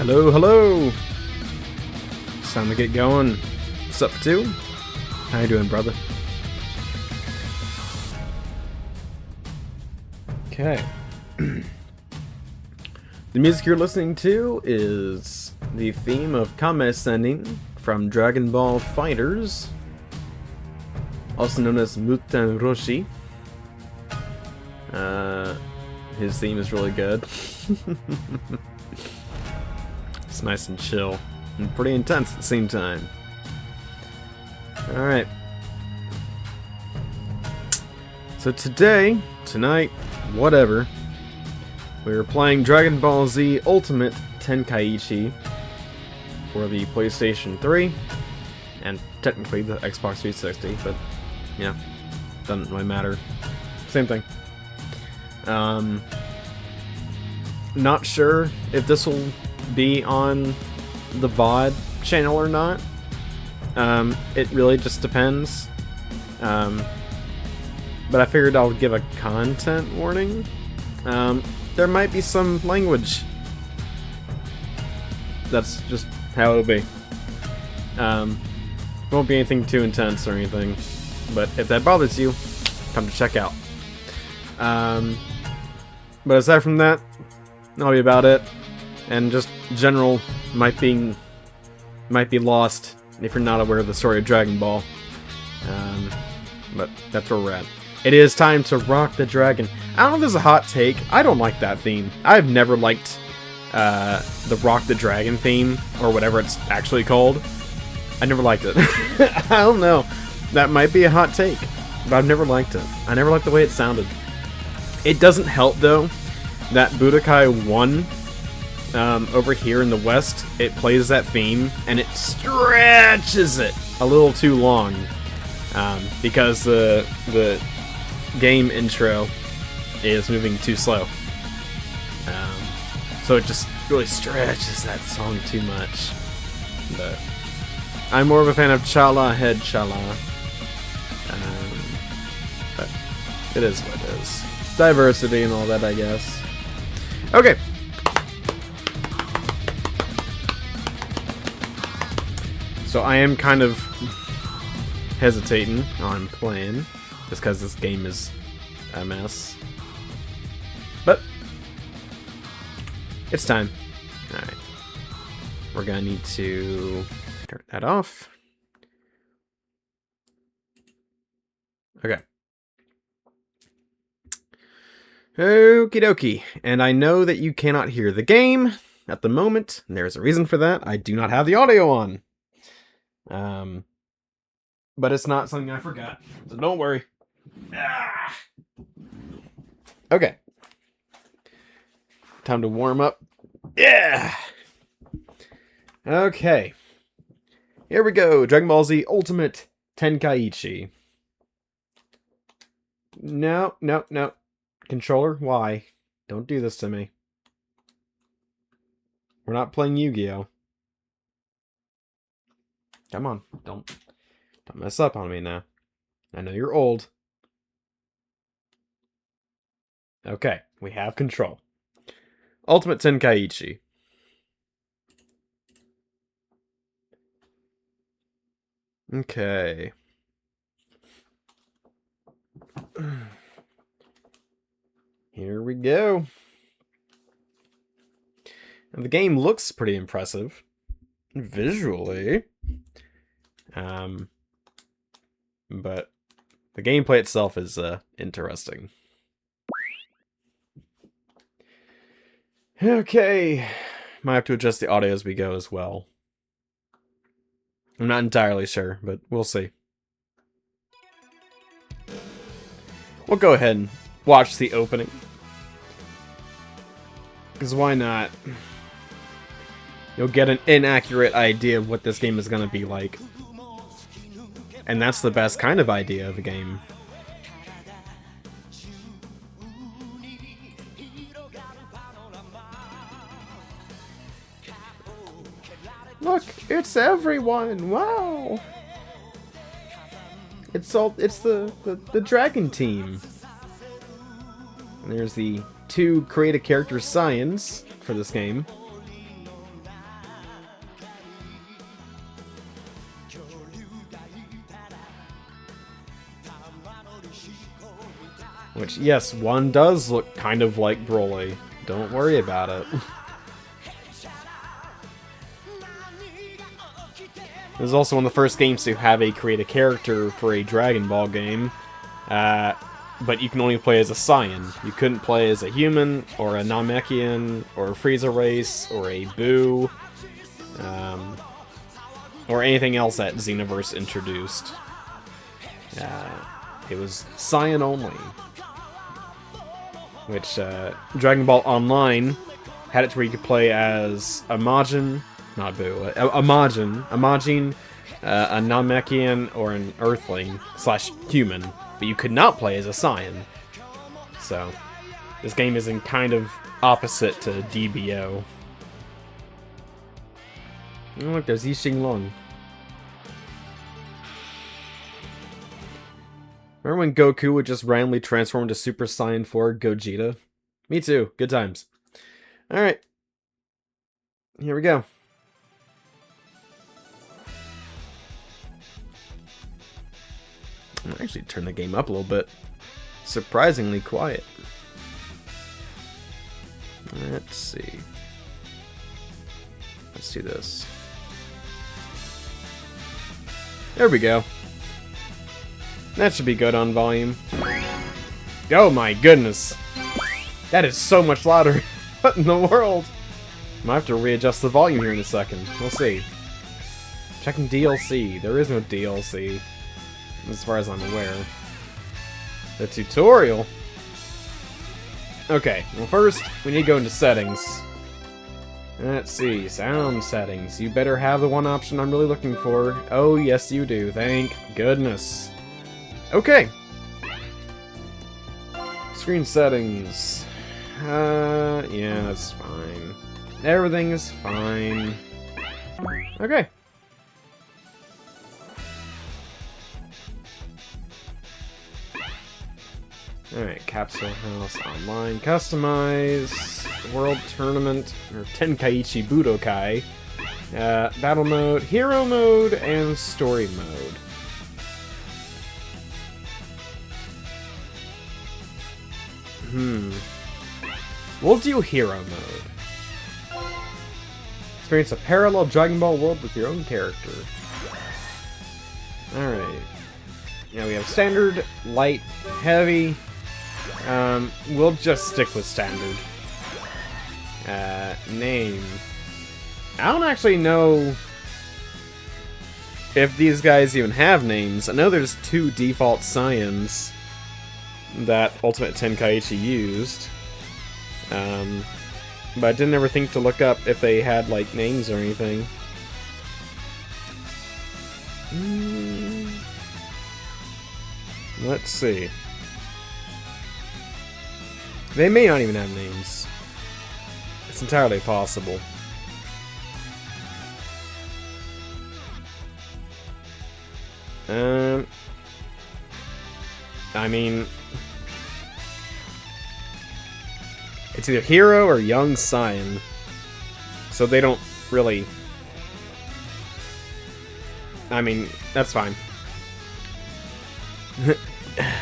Hello, hello! It's time to get going. What's up, too? How you doing, brother? Okay. The music you're listening to is the theme of Kame Ascending from Dragon Ball FighterZ, also known as Muten Roshi. His theme is really good. It's nice and chill, and pretty intense at the same time. Alright. So tonight, whatever, we were playing Dragon Ball Z Ultimate Tenkaichi for the PlayStation 3, and technically the Xbox 360, but, yeah, doesn't really matter. Same thing. Not sure if this will be on the VOD channel or not. It really just depends. But I figured I'll give a content warning. There might be some language. That's just how it'll be. Won't be anything too intense or anything. But if that bothers you, come to check out. But aside from that, that'll be about it. And just general might be lost if you're not aware of the story of Dragon Ball. But that's where we're at. It is time to rock the dragon. I don't know if this is a hot take. I don't like that theme. I've never liked the Rock the Dragon theme, or whatever it's actually called. I never liked it. I don't know. That might be a hot take, but I've never liked it. I never liked the way it sounded. It doesn't help, though, that Budokai 1, over here in the West, it plays that theme, and it stretches it a little too long, because the game intro is moving too slow. So it just really stretches that song too much. But I'm more of a fan of Chala Head Chala. But it is what it is. Diversity and all that, I guess. Okay. So I am kind of hesitating on playing, just because this game is a mess. But it's time. Alright. We're gonna need to turn that off. Okay. Okie dokie. And I know that you cannot hear the game at the moment, and there's a reason for that. I do not have the audio on. But it's not something I forgot, so don't worry. Ah! Okay. Time to warm up. Yeah! Okay. Here we go. Dragon Ball Z Ultimate Tenkaichi. No. Controller, why? Don't do this to me. We're not playing Yu-Gi-Oh! Come on, don't mess up on me now. I know you're old. Okay, we have control. Ultimate Tenkaichi. Okay. Here we go. And the game looks pretty impressive. Visually. But the gameplay itself is interesting. Okay, might have to adjust the audio as we go as well. I'm not entirely sure, but we'll see. We'll go ahead and watch the opening. Because why not? You'll get an inaccurate idea of what this game is going to be like. And that's the best kind of idea of a game. Look, it's everyone! Wow! It's the Dragon Team. And there's the 2 create a character signs for this game. Which, yes, one does look kind of like Broly. Don't worry about it. This is also one of the first games to have a create a character for a Dragon Ball game. But you can only play as a Saiyan. You couldn't play as a human, or a Namekian, or a Frieza race, or a Buu, or anything else that Xenoverse introduced. It was Saiyan only. Which, Dragon Ball Online had it to where you could play as a Majin, not Buu, a Majin, a Namekian, or an Earthling / human, but you could not play as a Saiyan. So, this game is in kind of opposite to DBO. Oh, look, there's Yixing Long. Remember when Goku would just randomly transform into Super Saiyan 4 Gogeta? Me too. Good times. Alright. Here we go. I'll actually turn the game up a little bit. Surprisingly quiet. Let's see. Let's do this. There we go. That should be good on volume. Oh my goodness. That is so much louder. What in the world? I might have to readjust the volume here in a second. We'll see. Checking DLC. There is no DLC. As far as I'm aware. The tutorial? Okay, well first, we need to go into settings. Let's see, sound settings. You better have the one option I'm really looking for. Oh yes you do, thank goodness. Okay. Screen settings. Yeah, that's fine. Everything is fine. Okay. Alright, Capsule House Online. Customize. World Tournament. Or Tenkaichi Budokai. Battle Mode, Hero Mode, and Story Mode. We'll do Hero Mode. Experience a parallel Dragon Ball world with your own character. Alright. Now we have Standard, Light, Heavy. We'll just stick with Standard. Name. I don't actually know if these guys even have names. I know there's 2 default Saiyans that Ultimate Tenkaichi used. But I didn't ever think to look up if they had, like, names or anything. Let's see. They may not even have names. It's entirely possible. I mean... It's either Hero or Young Saiyan. So they don't really... I mean, that's fine.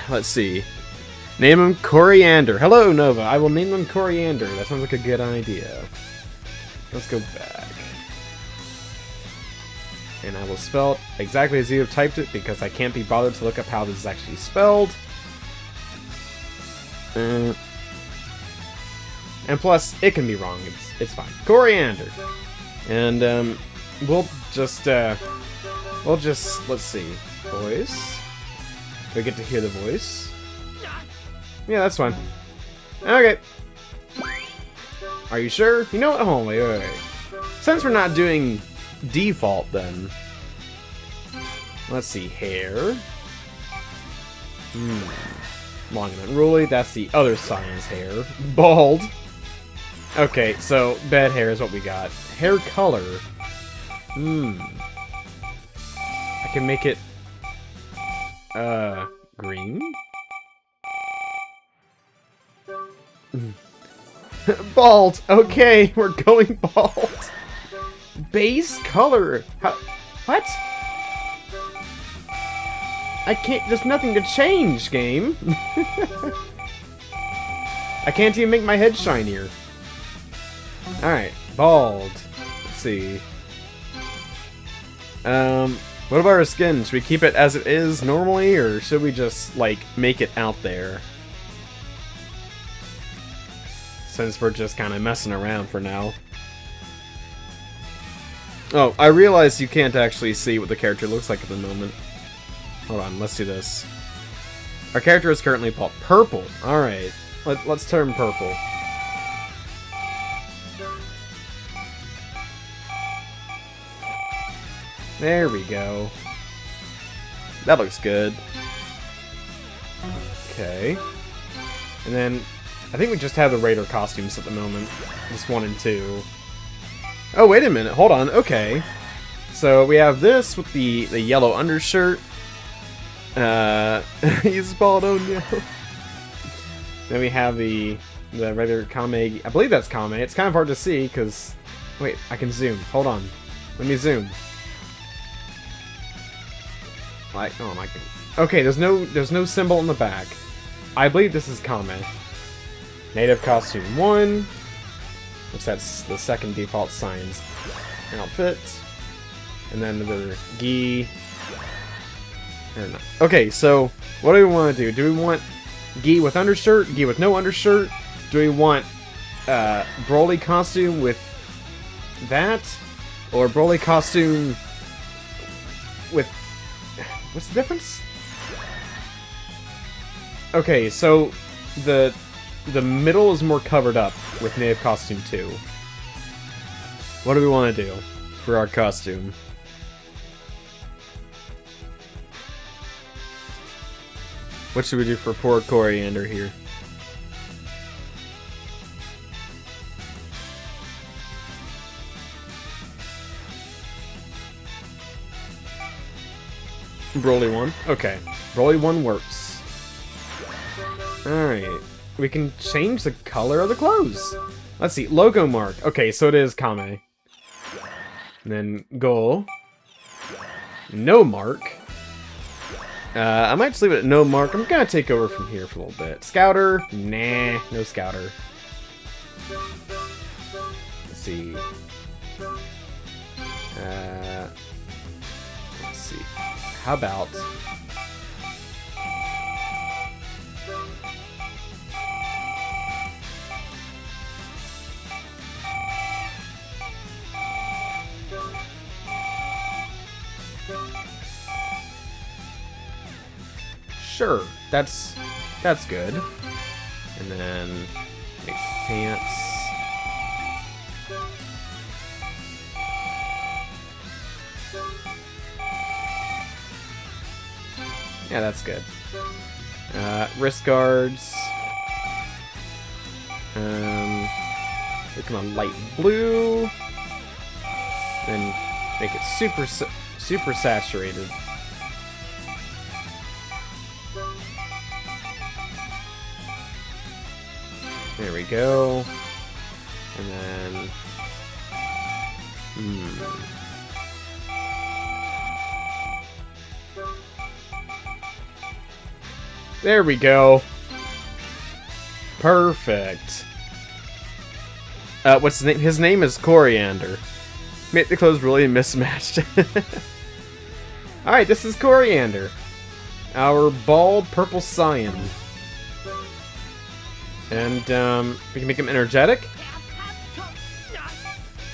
Let's see. Name him Coriander. Hello, Nova. I will name him Coriander. That sounds like a good idea. Let's go back. And I will spell it exactly as you have typed it because I can't be bothered to look up how this is actually spelled. And plus, it can be wrong. It's fine. Coriander. And we'll just let's see. Voice. We get to hear the voice. Yeah, that's fine. Okay. Are you sure? You know what? Hold on, wait. Since we're not doing default, then let's see. Hair. Long and unruly. That's the other Saiyan's hair. Bald. Okay, so bad hair is what we got. Hair color. I can make it green. Bald. Okay, we're going bald. Base color. How? What? I can't. There's nothing to change, game. I can't even make my head shinier. Alright, bald. Let's see. What about our skin? Should we keep it as it is normally, or should we just, like, make it out there? Since we're just kind of messing around for now. Oh, I realized you can't actually see what the character looks like at the moment. Hold on, let's do this. Our character is currently purple. Alright, let's turn purple. There we go. That looks good. Okay. And then, I think we just have the Raider costumes at the moment. Just 1 and 2. Oh, wait a minute. Hold on. Okay. So, we have this with the yellow undershirt. He's bald, oh no. Then we have the regular Kame. I believe that's Kame. It's kind of hard to see, because... Wait, I can zoom. Hold on. Let me zoom. Like, oh my god. Okay, there's no symbol in the back. I believe this is Kame. Native costume 1. Which that's the second default Science outfit. And then the gi. Or not. Okay, so what do we want to do? Do we want gi with undershirt? Gi with no undershirt? Do we want Broly costume with that? Or Broly costume with... What's the difference? Okay, so the middle is more covered up with native costume 2. What do we want to do for our costume? What should we do for poor Coriander here? Broly 1? Okay. Broly 1 works. Alright. We can change the color of the clothes. Let's see. Logo mark. Okay, so it is Kame. And then Go. No mark. I might just leave it at no mark. I'm gonna take over from here for a little bit. Scouter? Nah, no Scouter. Let's see. Let's see. How about... Sure, that's good. And then make pants. Yeah, that's good. Wrist guards. Make them a light blue. Then make it super saturated. There we go. And then... There we go. Perfect. What's his name? His name is Coriander. Make the clothes really mismatched. Alright, this is Coriander. Our bald purple Saiyan. And, we can make him energetic.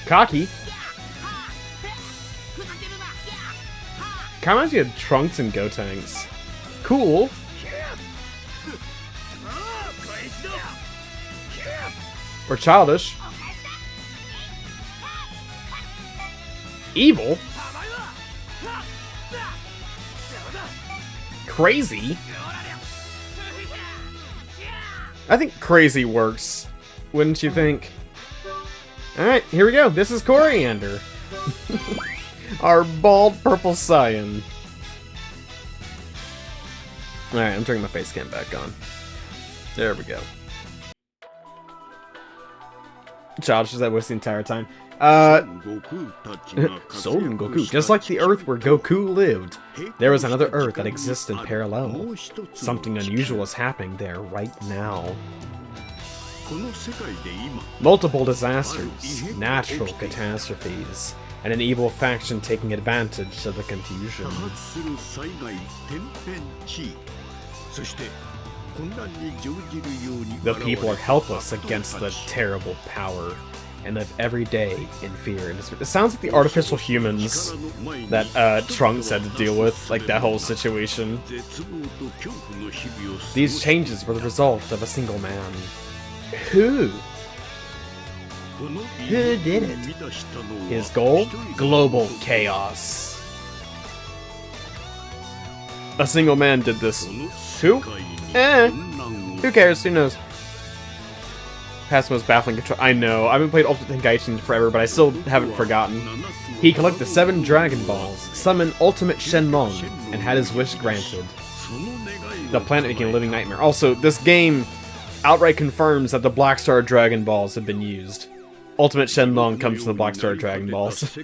Cocky. Kinda reminds me of Trunks and Gotenks. Cool. Or childish. Evil. Crazy. I think crazy works. Wouldn't you think? Alright, here we go. This is Coriander. Our bald purple Saiyan. Alright, I'm turning my face cam back on. There we go. Childish is that voice the entire time. Soul Goku. Just like the Earth where Goku lived, there is another Earth that exists in parallel. Something unusual is happening there right now. Multiple disasters, natural catastrophes, and an evil faction taking advantage of the confusion. The people are helpless against the terrible power and live every day in fear. And it sounds like the artificial humans that Trunks had to deal with, like that whole situation. These changes were the result of a single man. Who? Who did it? His goal? Global chaos. A single man did this. Who? Who cares? Who knows? Past most baffling control. I know. I haven't played Ultimate Tenkaichi in forever, but I still haven't forgotten. He collected 7 Dragon Balls, summoned Ultimate Shenlong, and had his wish granted. The planet became a living nightmare. Also, this game outright confirms that the Black Star Dragon Balls have been used. Ultimate Shenlong comes from the Black Star Dragon Balls.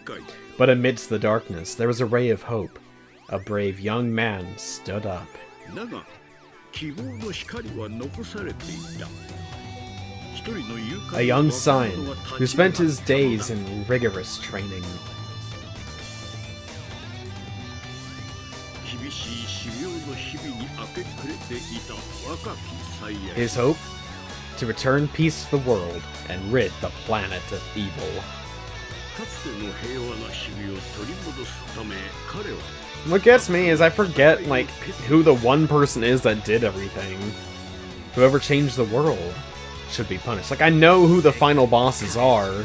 But amidst the darkness, there was a ray of hope. A brave young man stood up. A young scion who spent his days in rigorous training. His hope? To return peace to the world and rid the planet of evil. What gets me is I forget, like, who the one person is that did everything. Whoever changed the world should be punished. Like, I know who the final bosses are,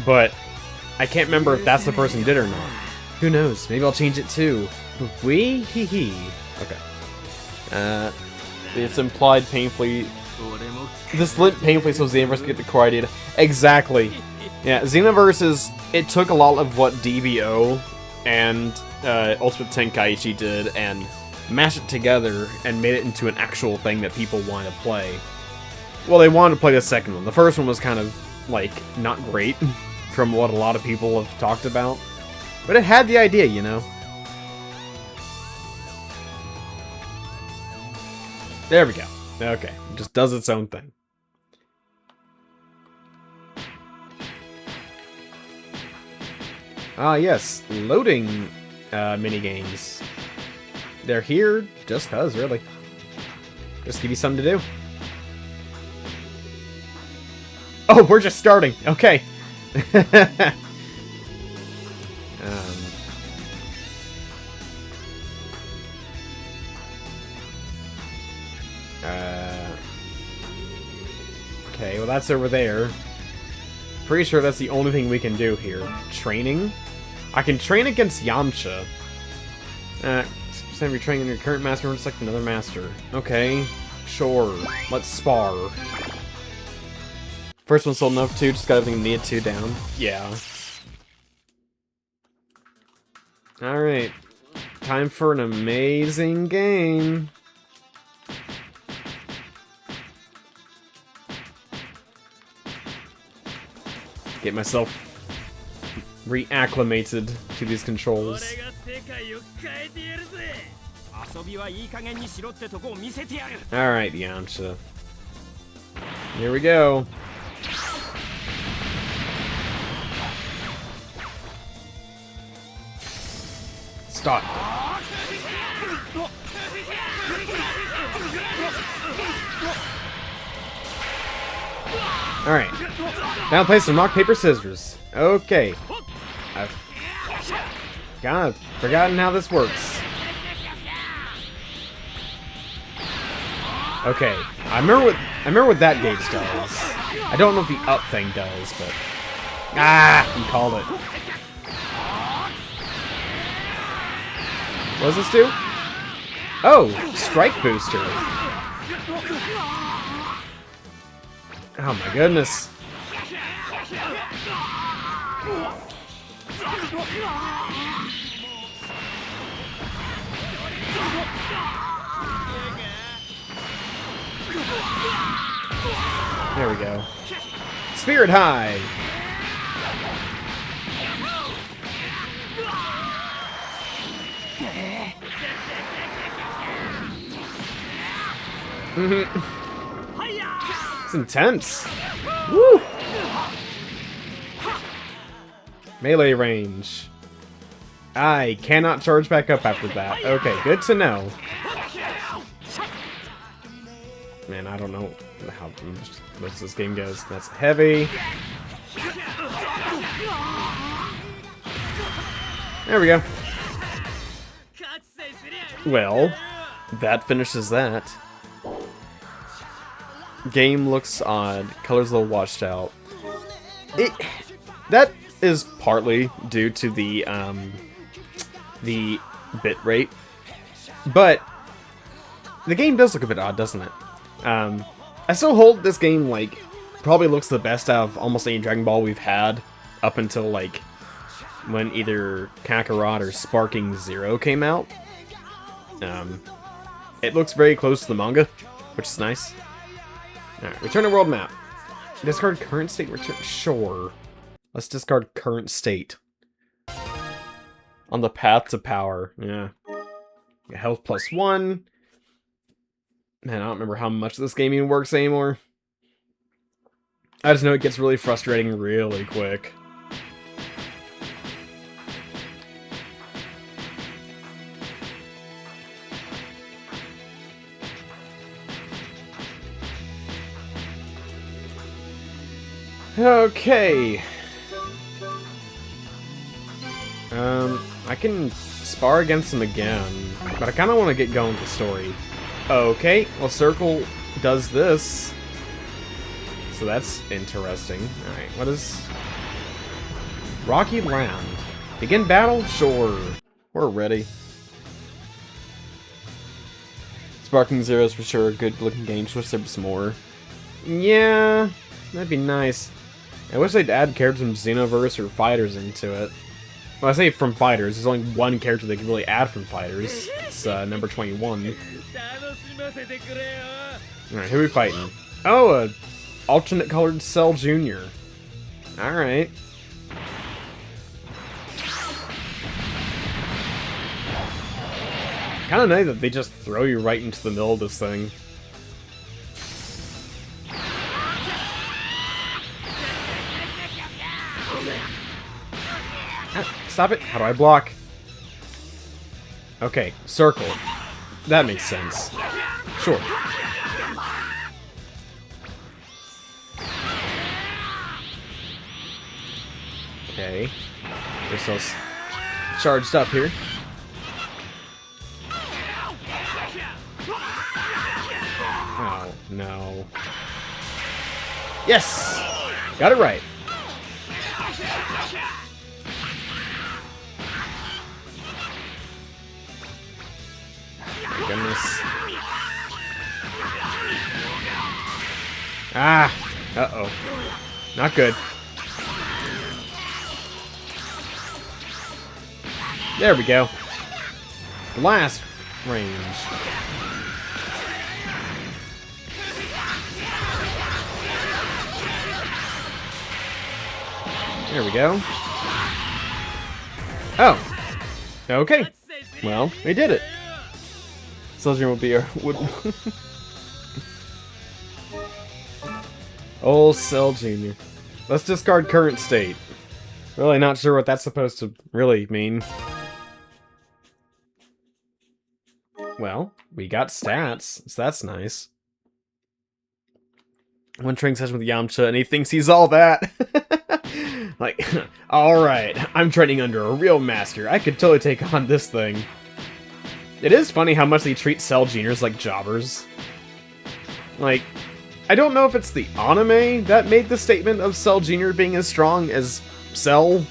but I can't remember if that's the person who did or not. Who knows? Maybe I'll change it too. Wee hee hee. Okay. It's implied painfully. This lit painfully so Xenoverse can get the core idea. Exactly. Yeah, Xenoverse is. It took a lot of what DBO and Ultimate Tenkaichi did and mashed it together and made it into an actual thing that people want to play. Well, they wanted to play the second one. The first one was kind of, like, not great from what a lot of people have talked about. But it had the idea, you know? There we go. Okay. It just does its own thing. Ah, yes. Loading minigames. They're here just cuz, really. Just give you something to do. Oh, we're just starting. Okay. Okay, well that's over there. Pretty sure that's the only thing we can do here. Training? I can train against Yamcha. Send retraining in your current master and select another master. Okay, sure. Let's spar. First one's sold enough too, just got everything needed to down. Yeah. Alright. Time for an amazing game. Get myself reacclimated to these controls. Alright, Yamcha. Here we go. Stop. Alright. Now play some rock, paper, scissors. Okay. I've kind of forgotten how this works. Okay. I remember what that gauge does. I don't know what the up thing does, but you called it. What does this do? Oh, strike booster. Oh my goodness. There we go. Spirit High. It's intense. Woo! Melee range. I cannot charge back up after that. Okay, good to know. Man, I don't know how most this game goes. That's heavy. There we go. Well, that finishes that. Game looks odd. Colors a little washed out. That is partly due to the bit rate, but the game does look a bit odd, doesn't it? I still hold this game like probably looks the best out of almost any Dragon Ball we've had up until like when either Kakarot or Sparking Zero came out. It looks very close to the manga, which is nice. Alright, return to world map. Discard current state, return. Sure. Let's discard current state. On the path to power. Yeah. Health +1. Man, I don't remember how much this game even works anymore. I just know it gets really frustrating really quick. Okay. I can spar against him again, but I kind of want to get going with the story. Okay, well, Circle does this, so that's interesting. Alright, what is... Rocky Land. Begin battle? Sure. We're ready. Sparking Zero's for sure a good-looking game. Wish there was more. Yeah, that'd be nice. I wish they'd add characters from Xenoverse or Fighters into it. Well, I say from Fighters, there's only one character they can really add from Fighters. It's number 21. Alright, who are we fighting? Oh, a alternate colored Cell Jr. Alright. Kinda nice that they just throw you right into the middle of this thing. Stop it! How do I block? Okay, circle. That makes sense. Sure. Okay. This is charged up here. Oh, no. Yes! Got it right. Goodness. Ah! Uh-oh. Not good. There we go. Blast range. There we go. Oh. Okay. Well, we did it. Soldier will be our wood. Old Cell Jr. Let's discard current state. Really not sure what that's supposed to really mean. Well, we got stats, so that's nice. One training session with Yamcha, and he thinks he's all that. Like, alright, I'm training under a real master. I could totally take on this thing. It is funny how much they treat Cell Juniors like jobbers. Like, I don't know if it's the anime that made the statement of Cell Jr. being as strong as Cell,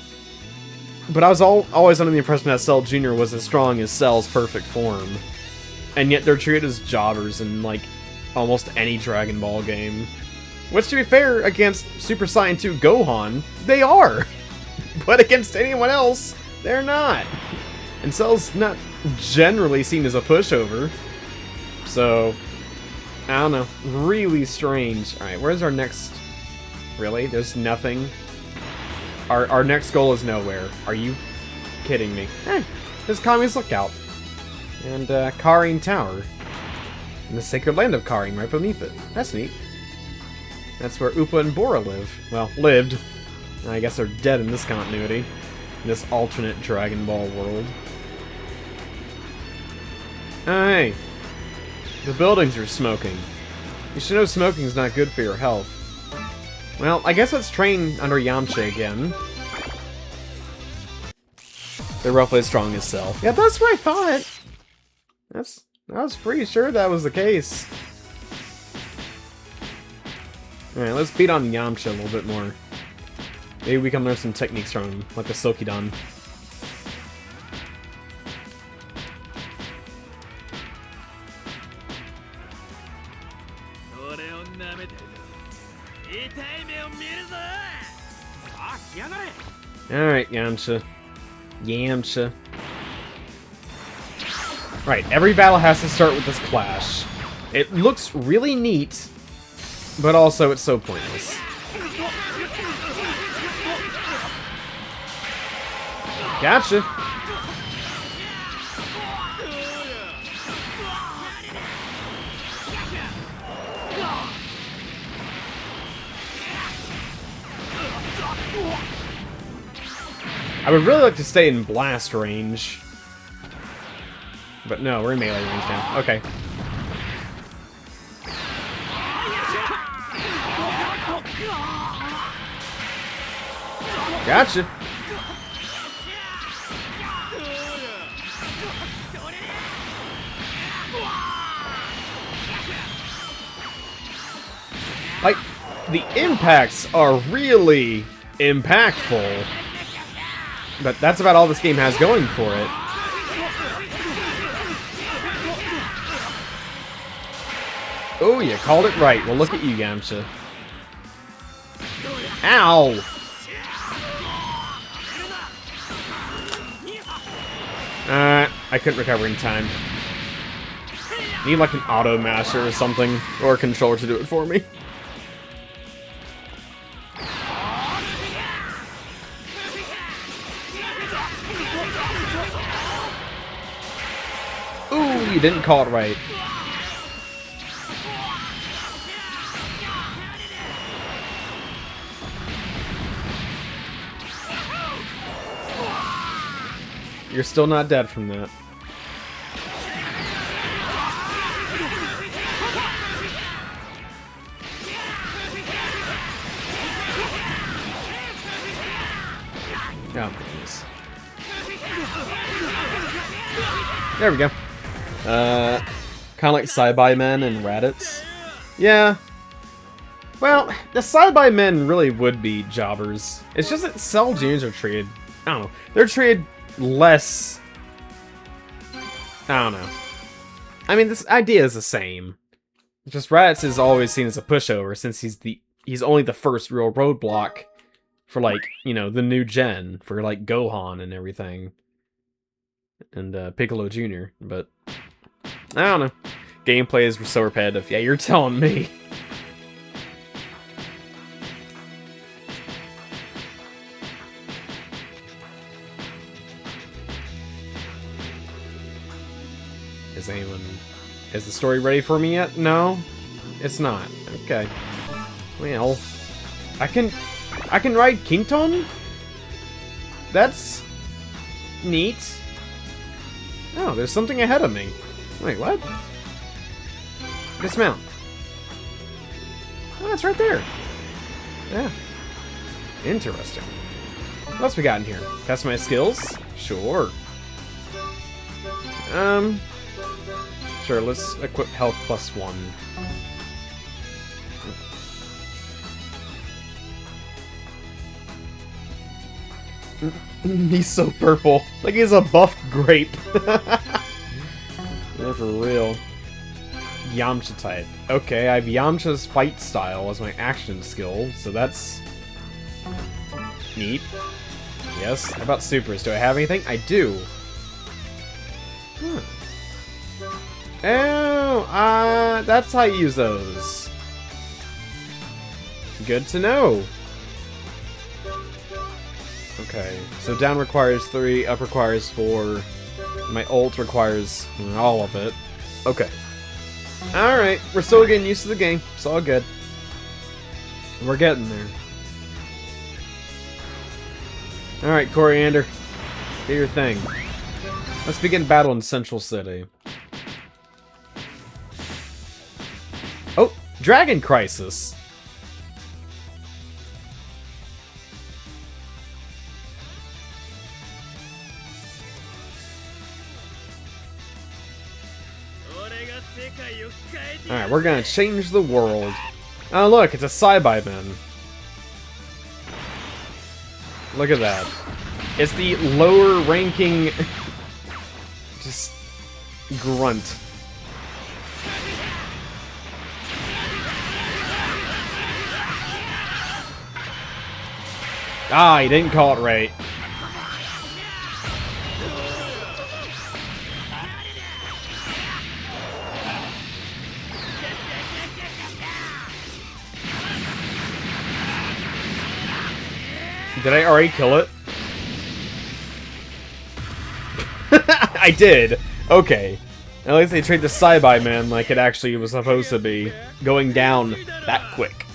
but I was always under the impression that Cell Jr. was as strong as Cell's perfect form. And yet they're treated as jobbers in, like, almost any Dragon Ball game. Which, to be fair, against Super Saiyan 2 Gohan, they are! But against anyone else, they're not! And Cell's not generally seen as a pushover. So, I don't know. Really strange. Alright, where's our next... Really? There's nothing? Our next goal is nowhere. Are you kidding me? There's Kami's Lookout. And, Karin Tower. And the Sacred Land of Karin right beneath it. That's neat. That's where Upa and Bora live. Well, lived. I guess they're dead in this continuity. In this alternate Dragon Ball world. Hey! The buildings are smoking. You should know smoking's not good for your health. Well, I guess let's train under Yamcha again. They're roughly as strong as Cell. Yeah, that's what I thought! I was pretty sure that was the case. Alright, let's beat on Yamcha a little bit more. Maybe we can learn some techniques from him, like the Sokidan. Alright, Yamcha. Yamcha. Right, every battle has to start with this clash. It looks really neat, but also it's so pointless. Gotcha! I would really like to stay in blast range. But no, we're in melee range now. Okay. Gotcha! Like, the impacts are really impactful. But that's about all this game has going for it. Oh, you called it right. Well, look at you, Yamcha. Ow! I couldn't recover in time. Need like an auto master or something, or a controller to do it for me. Ooh, you didn't call it right. You're still not dead from that. Oh, goodness. There we go. Kind of like Saibai Men and Raditz. Yeah. Well, the Saibai Men really would be jobbers. It's just that Cell Juniors are treated... I don't know. They're treated less... I don't know. I mean, this idea is the same. Just Raditz is always seen as a pushover since he's only the first real roadblock for, like, you know, the new gen, for, like, Gohan and everything. And, Piccolo Jr., but... I don't know. Gameplay is so repetitive. Yeah, you're telling me. Is the story ready for me yet? No? It's not. Okay. Well, I can ride Kington? That's neat. Oh, there's something ahead of me. Wait, what? Dismount. Oh, it's right there. Yeah. Interesting. What else we got in here? Test my skills? Sure. Sure, let's equip health +1. He's so purple. Like he's a buffed grape. Yeah, for real. Yamcha type. Okay, I have Yamcha's fight style as my action skill, so that's neat. Yes. How about supers? Do I have anything? I do. Oh, that's how you use those. Good to know. Okay, so down requires 3, up requires 4. My ult requires all of it. Okay. Alright, we're still getting used to the game. It's all good. We're getting there. Alright, Coriander. Do your thing. Let's begin battle in Central City. Oh, Dragon Crisis. Alright, we're gonna change the world. Oh, look, it's a Cyberman. Look at that. It's the lower ranking... just... grunt. Ah, he didn't call it right. Did I already kill it? I did. Okay. At least they treat the Cyberman like it actually was supposed to be. Going down that quick.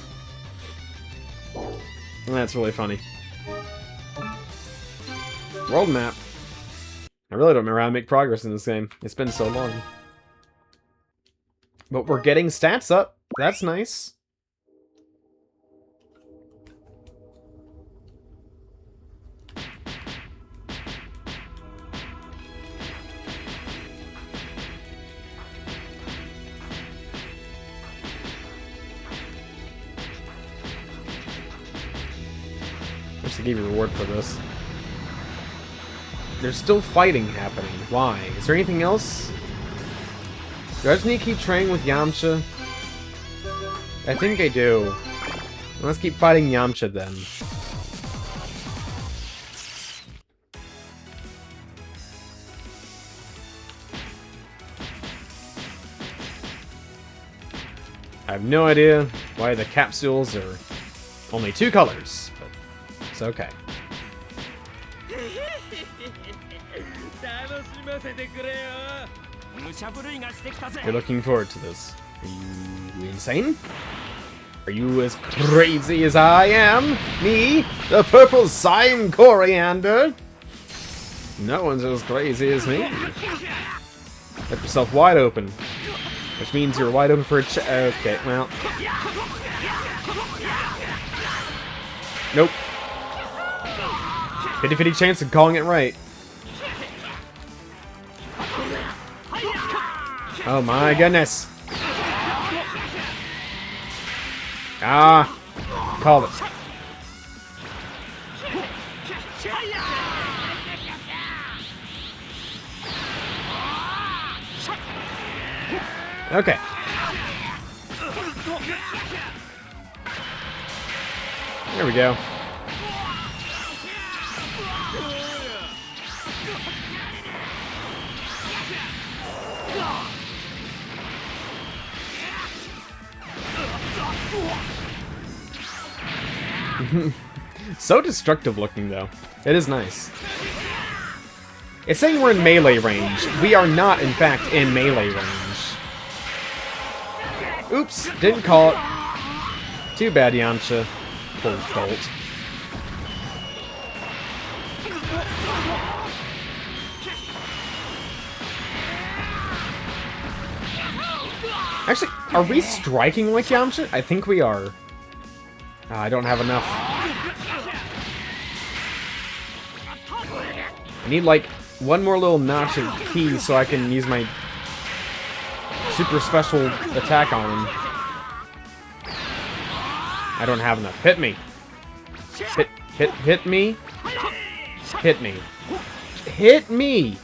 That's really funny. World map. I really don't remember how to make progress in this game. It's been so long. But we're getting stats up. That's nice. To give you a reward for this. There's still fighting happening. Why? Is there anything else? Do I just need to keep training with Yamcha? I think I do. Let's keep fighting Yamcha then. I have no idea why the capsules are only 2 colors, but it's okay. You're looking forward to this. Are you insane? Are you as crazy as I am? Me, the purple sign Coriander? No one's as crazy as me. Let yourself wide open. Which means you're wide open for a okay, well. Nope. 50-50 chance of calling it right. Oh my goodness. Ah. Called it. Okay. There we go. So destructive looking, though. It is nice. It's saying we're in melee range. We are not, in fact, in melee range. Oops, didn't call it. Too bad, Yamcha. Poor Colt. Actually, are we striking like Yamcha? I think we are. I don't have enough. I need, like, one more little notch of key so I can use my super special attack on him. I don't have enough. Hit me. Hit me. Hit me. Hit me!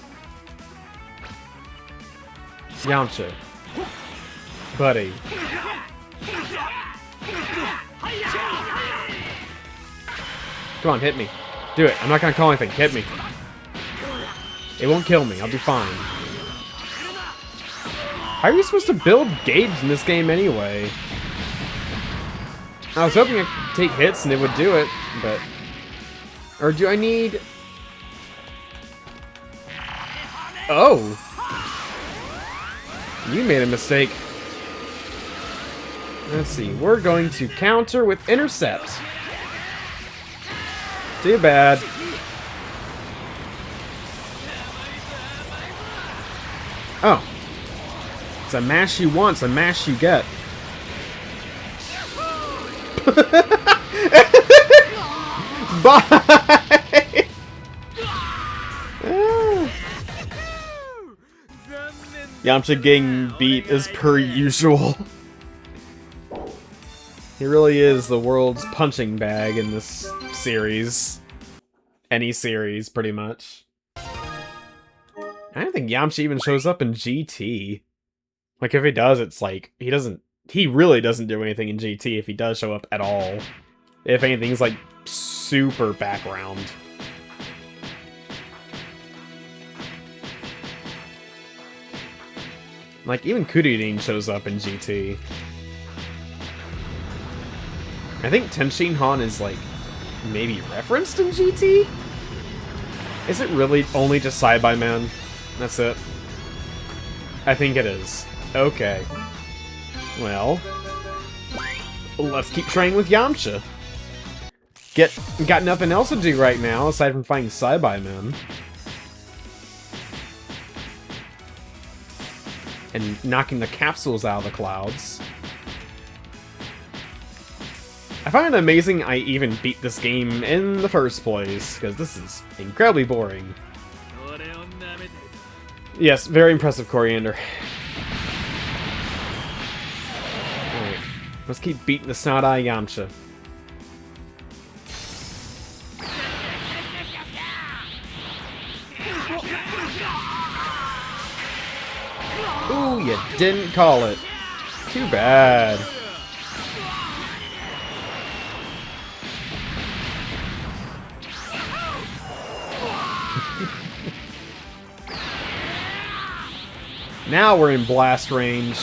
Yamcha. Buddy. Come on, hit me. Do it. I'm not gonna call anything. Hit me. It won't kill me. I'll be fine. How are you supposed to build gauge in this game anyway? I was hoping I could take hits and it would do it, but... Or do I need... Oh! You made a mistake. Let's see. We're going to counter with intercept. Too bad. Oh. It's a mash you want, it's a mash you get. Bye! Yamcha getting beat as per usual. He really is the world's punching bag in this series. Any series, pretty much. I don't think Yamcha even shows up in GT. Like, if he does, it's like, he really doesn't do anything in GT if he does show up at all. If anything, he's like, super background. Like, even Kuririn shows up in GT. I think Tenshin Han is, like, maybe referenced in GT? Is it really only just Saibai-Man? That's it? I think it is. Okay. Well, let's keep training with Yamcha. Got nothing else to do right now, aside from fighting Saibai-Man. And knocking the capsules out of the clouds. I find it amazing I even beat this game in the first place, because this is incredibly boring. Yes, very impressive, Coriander. Alright, let's keep beating the snot-eye Yamcha. Ooh, you didn't call it. Too bad. Now we're in blast range.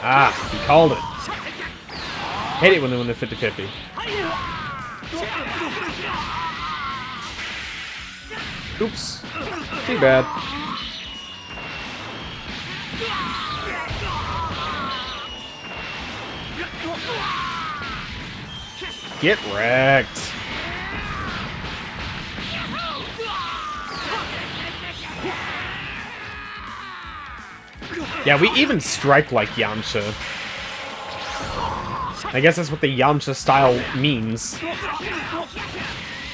Ah, he called it. Hate it when they win the 50-50. Oops. Too bad. Get wrecked. Yeah, we even strike like Yamcha. I guess that's what the Yamcha style means.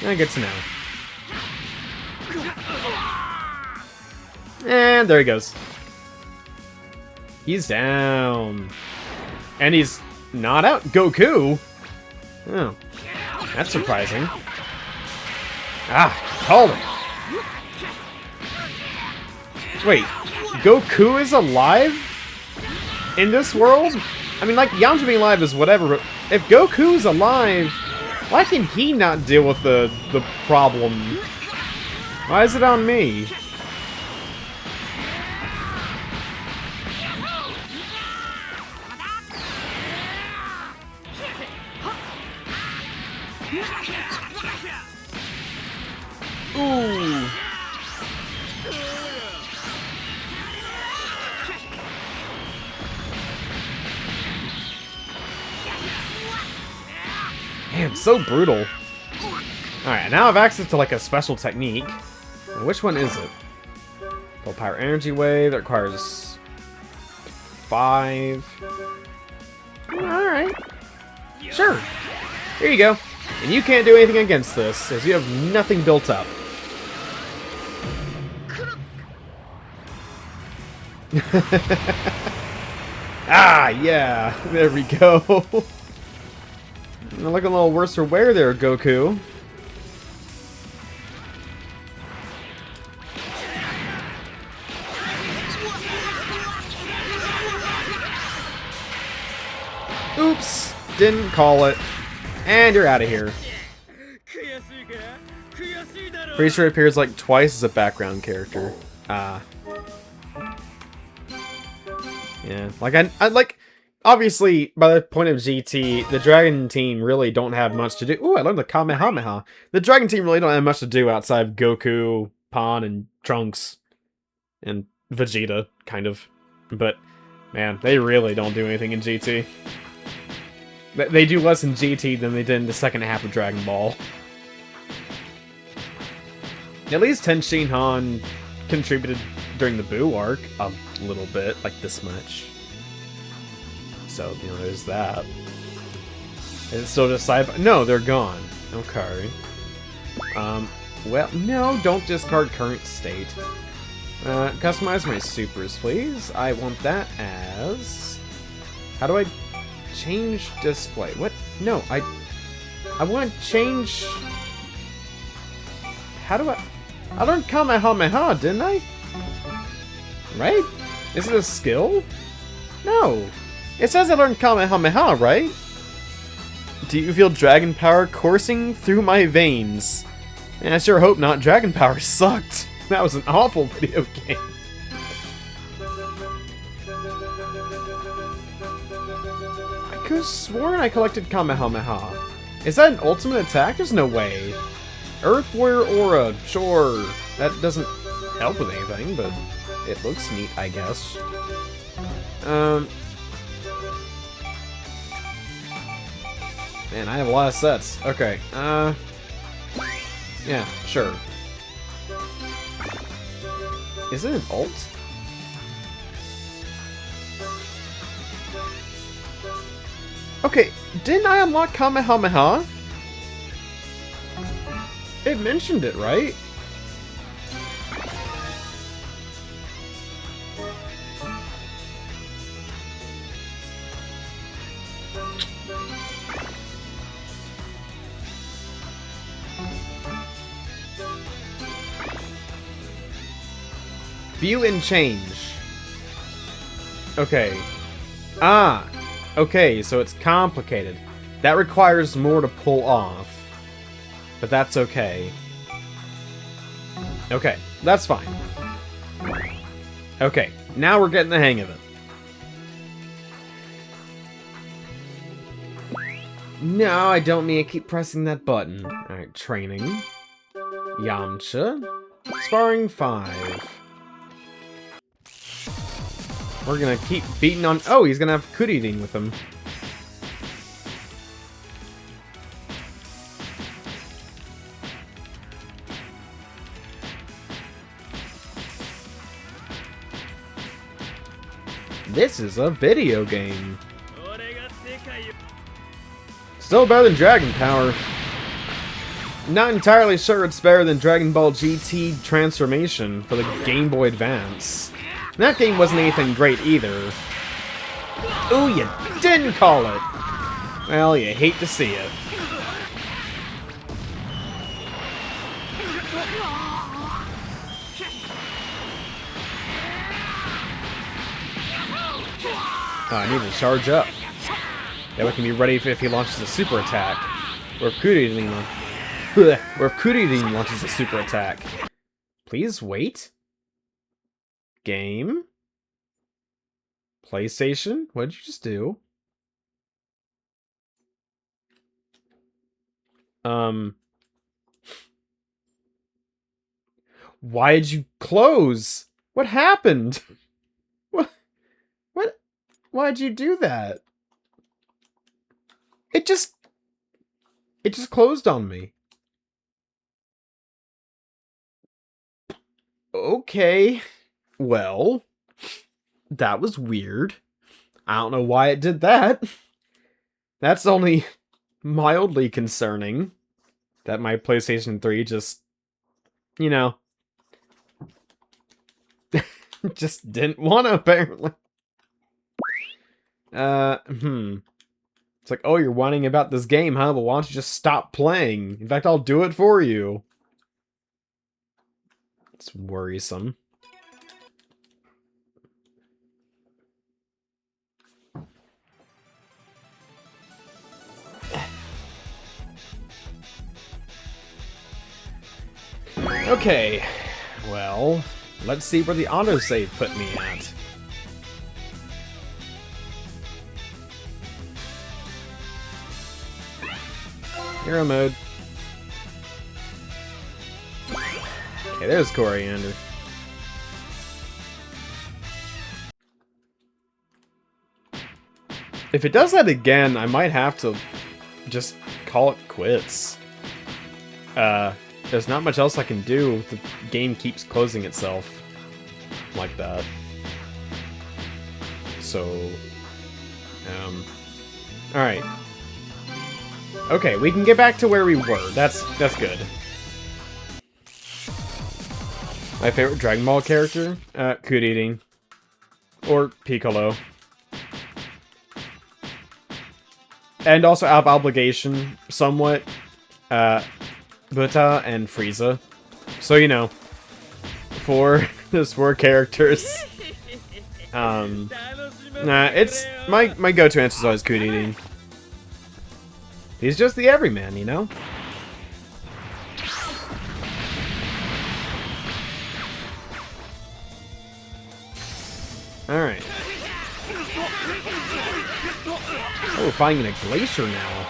I get to know. And there he goes. He's down. And he's not out. Goku? Oh. That's surprising. Ah, called it. Wait, Goku is alive? In this world? I mean, like, Yamcha being alive is whatever, but if Goku's alive, why can he not deal with the problem? Why is it on me? Ooh. Man, so brutal. Alright, now I have access to like a special technique. Now, which one is it? Full power energy wave that requires 5. Alright. Sure. Here you go. And you can't do anything against this, as you have nothing built up. Ah, yeah. There we go. Looking a little worse for wear there, Goku. Oops. Didn't call it. And you're out of here. Pretty sure it appears like twice as a background character. Ah. Yeah, like I like. Obviously, by the point of GT, the Dragon Team really don't have much to do. Ooh, I learned the Kamehameha. The Dragon Team really don't have much to do outside of Goku Pan and Trunks and Vegeta, kind of. But, man, they really don't do anything in GT. They do less in GT than they did in the second half of Dragon Ball. At least Ten Shin Han contributed during the Buu arc a little bit, like this much. So, you know, there's that. It's still just side... No, they're gone. Okay. Well, no, don't discard current state. Customize my supers, please. I want that as... How do I change display? What? No, I want to change... How do I learned Kamehameha, didn't I? Right? Is it a skill? No. It says I learned Kamehameha, right? Do you feel dragon power coursing through my veins? And I sure hope not. Dragon power sucked. That was an awful video game. I could have sworn I collected Kamehameha. Is that an ultimate attack? There's no way. Earth Warrior Aura, sure. That doesn't help with anything, but it looks neat, I guess. Man, I have a lot of sets. Okay, yeah, sure. Is it an ult? Okay, didn't I unlock Kamehameha? It mentioned it, right? View and change. Okay. Ah! Okay, so it's complicated. That requires more to pull off. But that's okay. Okay, that's fine. Okay, now we're getting the hang of it. No, I don't mean to keep pressing that button. Alright, training. Yamcha. Sparring 5. We're gonna keep beating on... Oh, he's gonna have Kuririn with him. This is a video game. Still better than Dragon Power. Not entirely sure it's better than Dragon Ball GT Transformation for the Game Boy Advance. That game wasn't anything great either. Ooh, you didn't call it! Well, you hate to see it. Oh, I need to charge up. That way we can be ready if he launches a super attack. Or if Kuririn launches a super attack. Please wait. Game. PlayStation? What did you just do? Why did you close? What happened? What? Why'd you do that? It just closed on me. Okay. Well, that was weird. I don't know why it did that. That's only mildly concerning. That my PlayStation 3 just, you know, just didn't want to, apparently. It's like, oh, you're whining about this game, huh? Well, why don't you just stop playing? In fact, I'll do it for you. It's worrisome. Okay, well, let's see where the autosave put me at. Hero mode. Okay, there's Coriander. If it does that again, I might have to just call it quits. There's not much else I can do. The game keeps closing itself like that. So, alright. Okay, we can get back to where we were. That's good. My favorite Dragon Ball character? Kuririn. Or Piccolo. And also out of obligation, somewhat, Buta and Frieza. So, you know, there's 4 characters. It's, my go-to answer is always Kuririn. He's just the everyman, you know? Alright. Oh, we're fighting in a glacier now.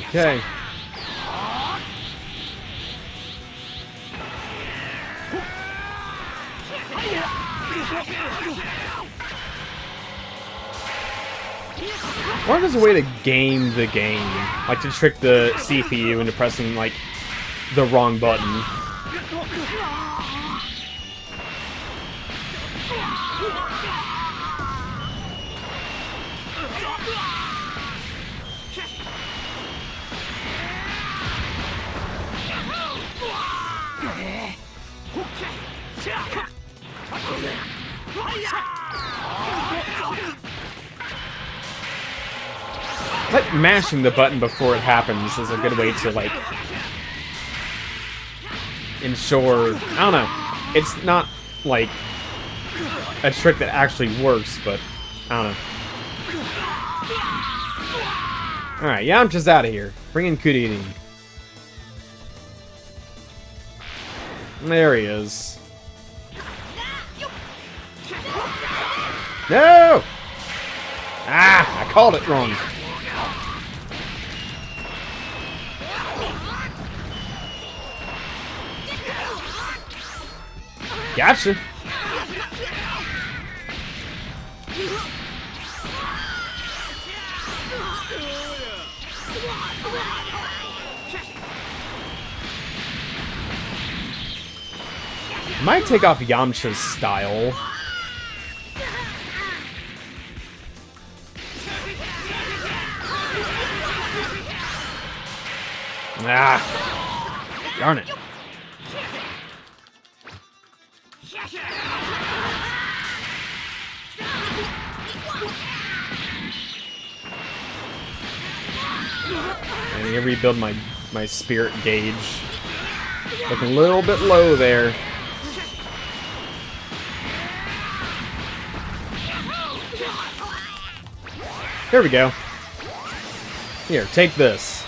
Okay. What is a way to game the game? Like to trick the CPU into pressing, like, the wrong button. Like mashing the button before it happens is a good way to, like, ensure, I don't know, it's not like a trick that actually works, but I don't know. Alright, yeah, I'm just out of here. Bring in Kuririn. There he is. No! Ah, I called it wrong. Gotcha. Might take off Yamcha's style. Ah, darn it. I need to rebuild my spirit gauge. Looking a little bit low there. Here we go. Here, take this.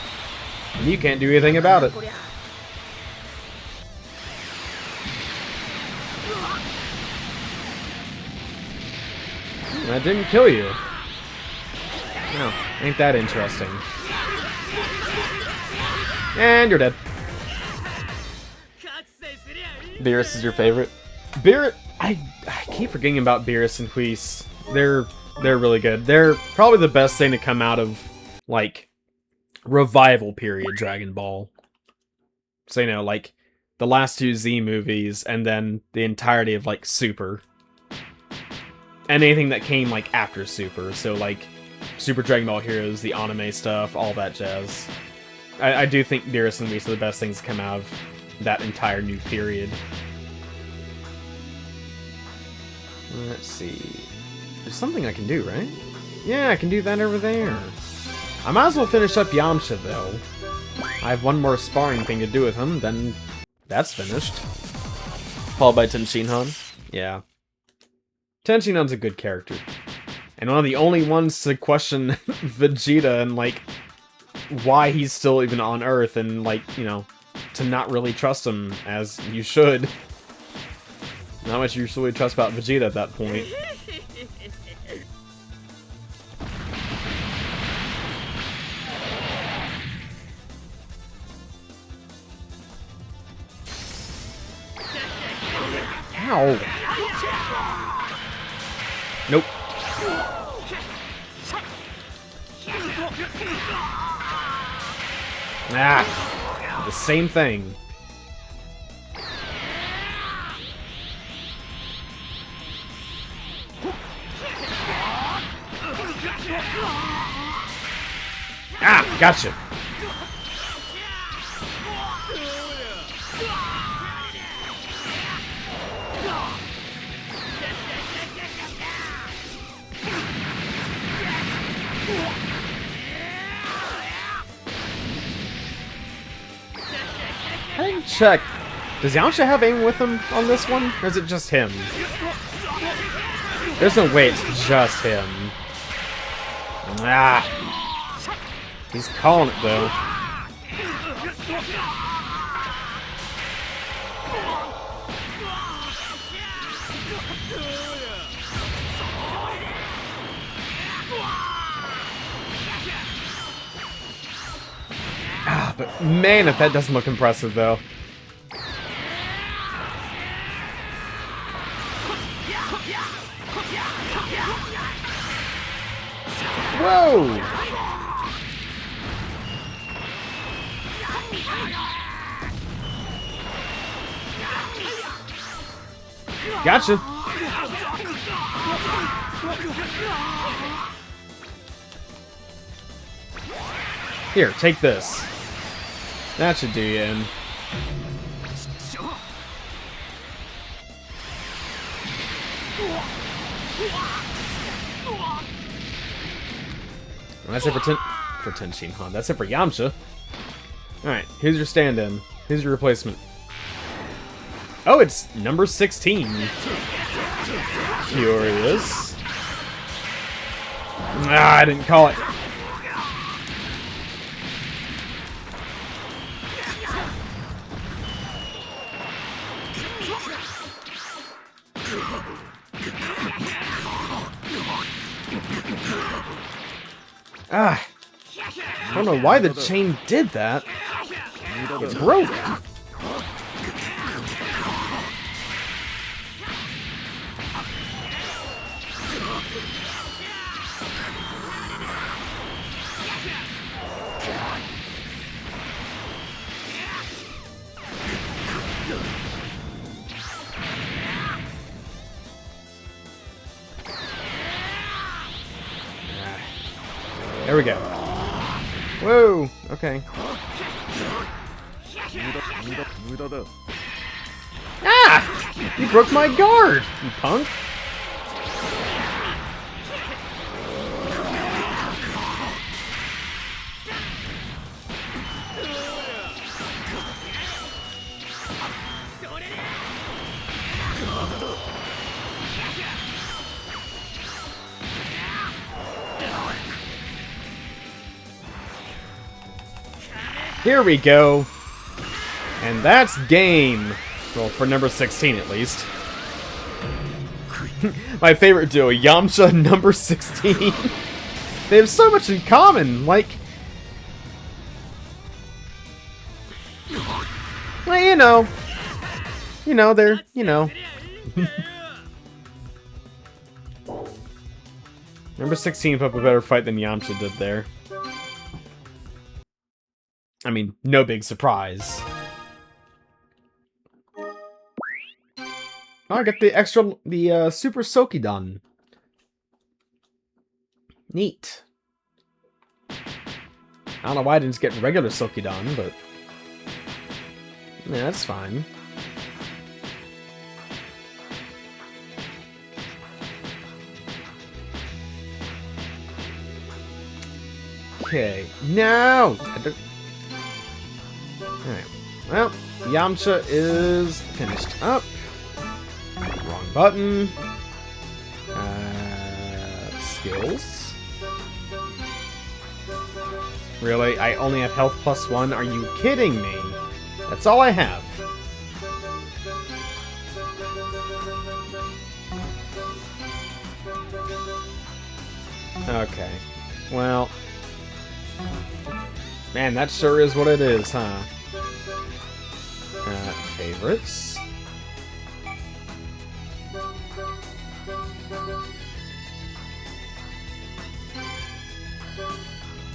And you can't do anything about it. That didn't kill you. No, ain't that interesting. And you're dead. Beerus is your favorite? Beerus, I keep forgetting about Beerus and Whis. They're really good. They're probably the best thing to come out of, like, revival period Dragon Ball. So, you know, like, the last 2 Z movies, and then the entirety of, like, Super. And anything that came, like, after Super. So, like, Super Dragon Ball Heroes, the anime stuff, all that jazz. I do think Beerus and Whis are the best things to come out of that entire new period. Let's see. There's something I can do, right? Yeah, I can do that over there. I might as well finish up Yamcha, though. I have one more sparring thing to do with him, then that's finished. Followed by Tenshinhan. Yeah. Tenshinhan's a good character. And one of the only ones to question Vegeta and, like, why he's still even on Earth and, like, you know, to not really trust him, as you should. Not much you should really trust about Vegeta at that point. Ow! Nope. Ah! The same thing. Ah! Gotcha! I didn't check. Does Yamcha have aim with him on this one? Or is it just him? There's no way it's just him. Ah! He's calling it, though. Ah, but man, if that doesn't look impressive, though. Whoa! Gotcha. Here, take this. That should do you in. Well, that's it for Tenshin, huh? That's it for Yamcha. Alright, here's your stand-in. Here's your replacement. Oh, it's number 16. Curious. Ah, I didn't call it. Ah, I don't know why the chain did that. It broke. There we go. Whoa, okay. Ah! You broke my guard, you punk! Here we go. And that's game. Well, for number 16 at least. My favorite duo, Yamcha number 16. They have so much in common, like... Well, you know. They're, Number 16 put up a better fight than Yamcha did there. I mean, no big surprise. Oh, I got the Super Sokidan. Neat. I don't know why I didn't just get regular Sokidan, but... yeah, that's fine. Okay, no! Alright, well, Yamcha is finished up. Wrong button. Skills. Really? I only have health +1? Are you kidding me? That's all I have. Okay. Well... Man, that sure is what it is, huh? Favorites?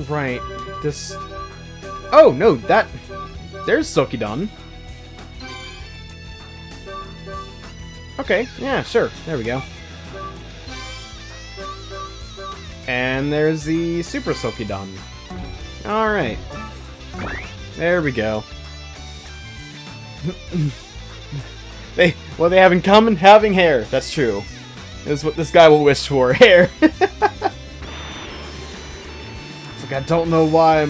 Right, this... Oh, no, that... There's Sokidon. Okay, yeah, sure. There we go. And there's the Super Sokidon. Alright. There we go. They have in common having hair. That's true. That's what this guy will wish for. Hair. It's like, I don't know why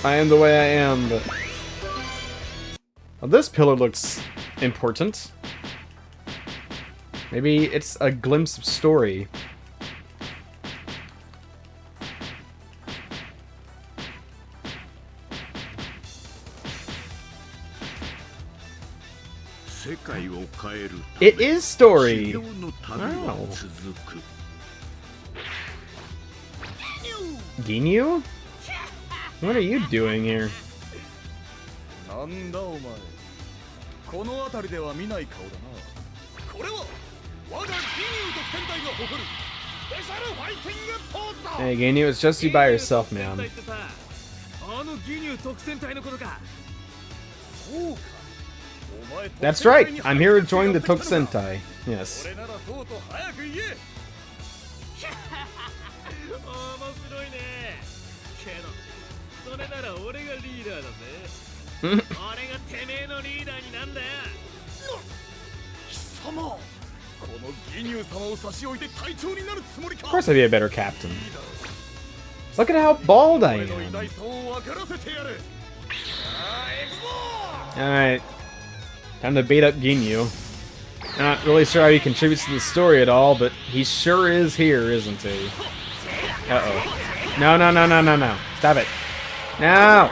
I am the way I am, but... Well, this pillar looks important. Maybe it's a glimpse of story. It is story! Wow. Ginyu? What are you doing here? Hey Ginyu, it's just you by yourself, man. That's right! I'm here to join the Tokusentai. Yes. Of course I'd be a better captain. Look at how bald I am. Alright. Time to bait up Ginyu. Not really sure how he contributes to the story at all, but he sure is here, isn't he? Uh-oh. No, no, no, no, no, no. Stop it. No!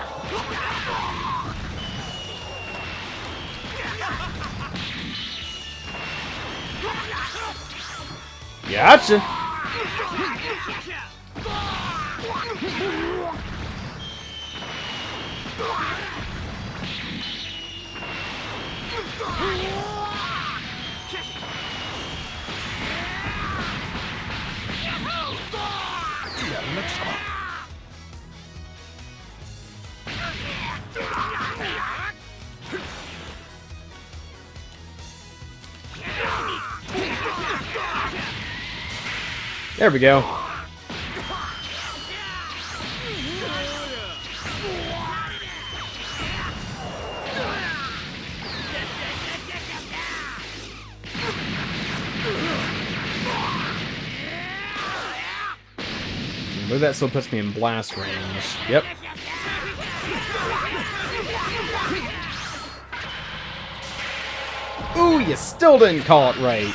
Gotcha! There we go. But that still puts me in blast range. Yep. Ooh, you still didn't call it right.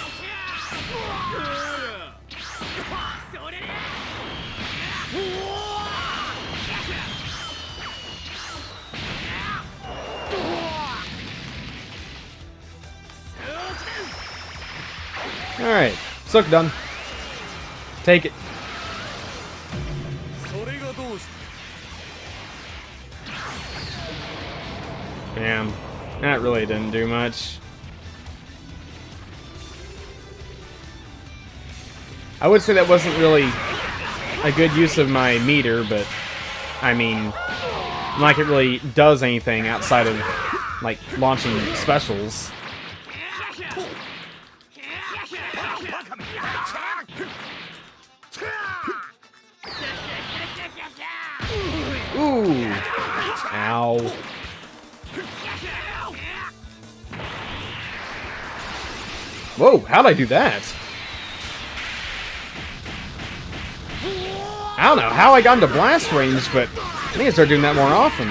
Alright, Sook done. Take it. Damn, that really didn't do much. I would say that wasn't really a good use of my meter, but I mean, not like it really does anything outside of like launching specials. Ooh! Ow. Whoa, how'd I do that? I don't know how I got into blast range, but I need to start doing that more often.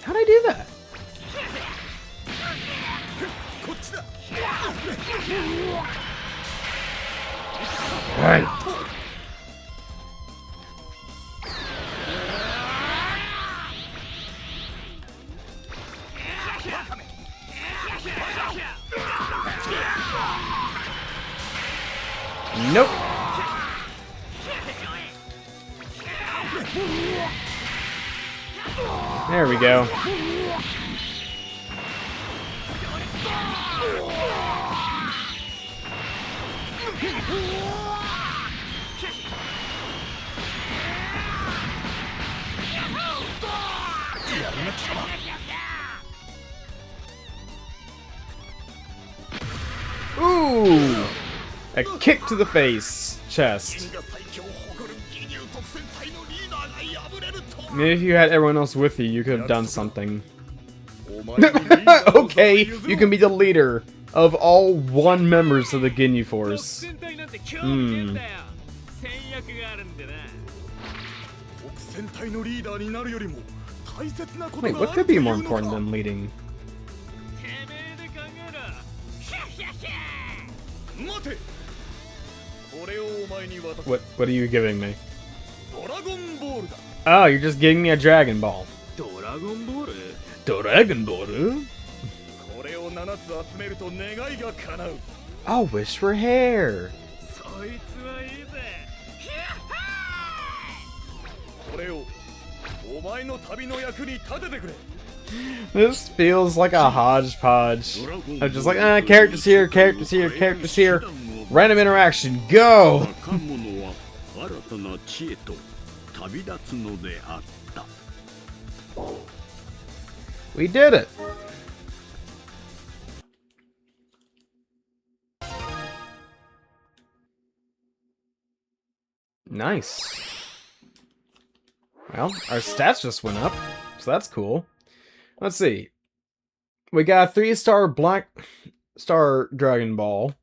How'd I do that? Alright. Nope. There we go. Ooh! A kick to the face. Chest. Maybe if you had everyone else with you, you could have done something. Okay, you can be the leader of all one members of the Ginyu Force. Hmm. Wait, what could be more important than leading? What are you giving me? Oh, you're just giving me a Dragon Ball. Dragon Ball? I'll wish for hair. This feels like a hodgepodge. I'm just like, characters here, characters here, characters here. Random interaction, go! We did it! Nice. Well, our stats just went up, so that's cool. Let's see. We got a 3-star Black Star Dragon Ball.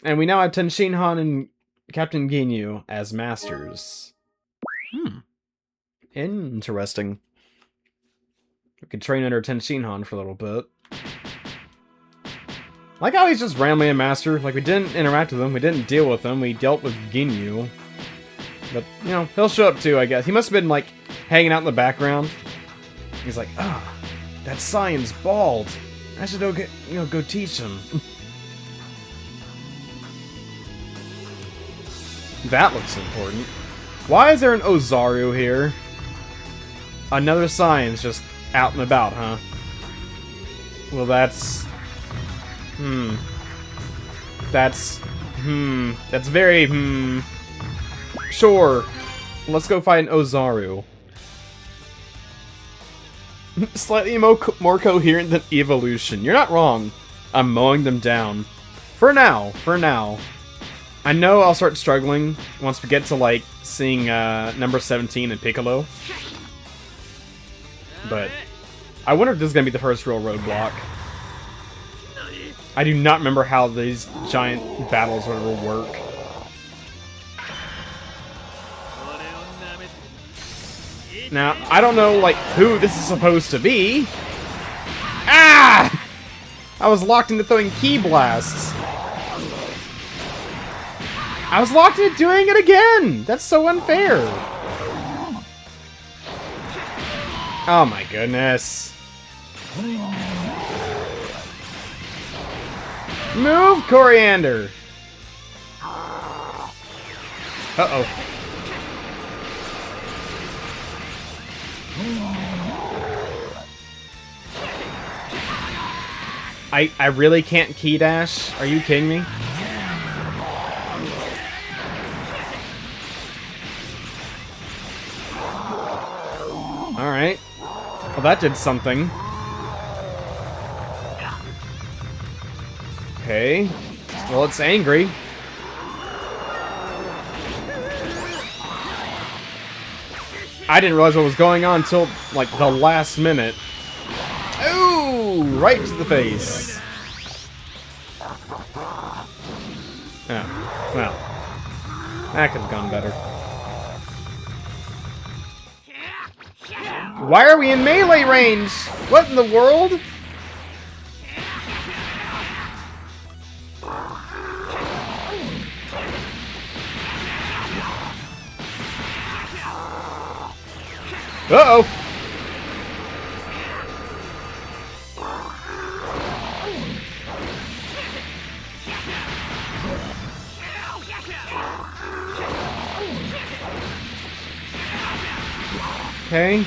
And we now have Tenshinhan and Captain Ginyu as masters. Interesting. We could train under Tenshinhan for a little bit. I like how he's just randomly a master. Like, we didn't interact with him, we didn't deal with him, we dealt with Ginyu. But, you know, he'll show up too, I guess. He must have been, like, hanging out in the background. He's like, that Saiyan's bald. I should go teach him. That looks important. Why is there an Ozaru here? Another Saiyan's just out and about, huh? Well, that's... That's very, Sure. Let's go find an Ozaru. Slightly more coherent than evolution. You're not wrong. I'm mowing them down. For now. I know I'll start struggling once we get to, like, seeing number 17 and Piccolo. But I wonder if this is going to be the first real roadblock. I do not remember how these giant battles will work. Now, I don't know, like, who this is supposed to be. Ah! I was locked into throwing ki blasts. I was locked into doing it again! That's so unfair! Oh my goodness. Move, Coriander! Uh-oh. I really can't key dash? Are you kidding me? Alright. Well, that did something. Okay. Well, it's angry. I didn't realize what was going on until, like, the last minute. Ooh! Right to the face. Oh. Well. That could have gone better. Why are we in melee range? What in the world? Uh-oh. Okay.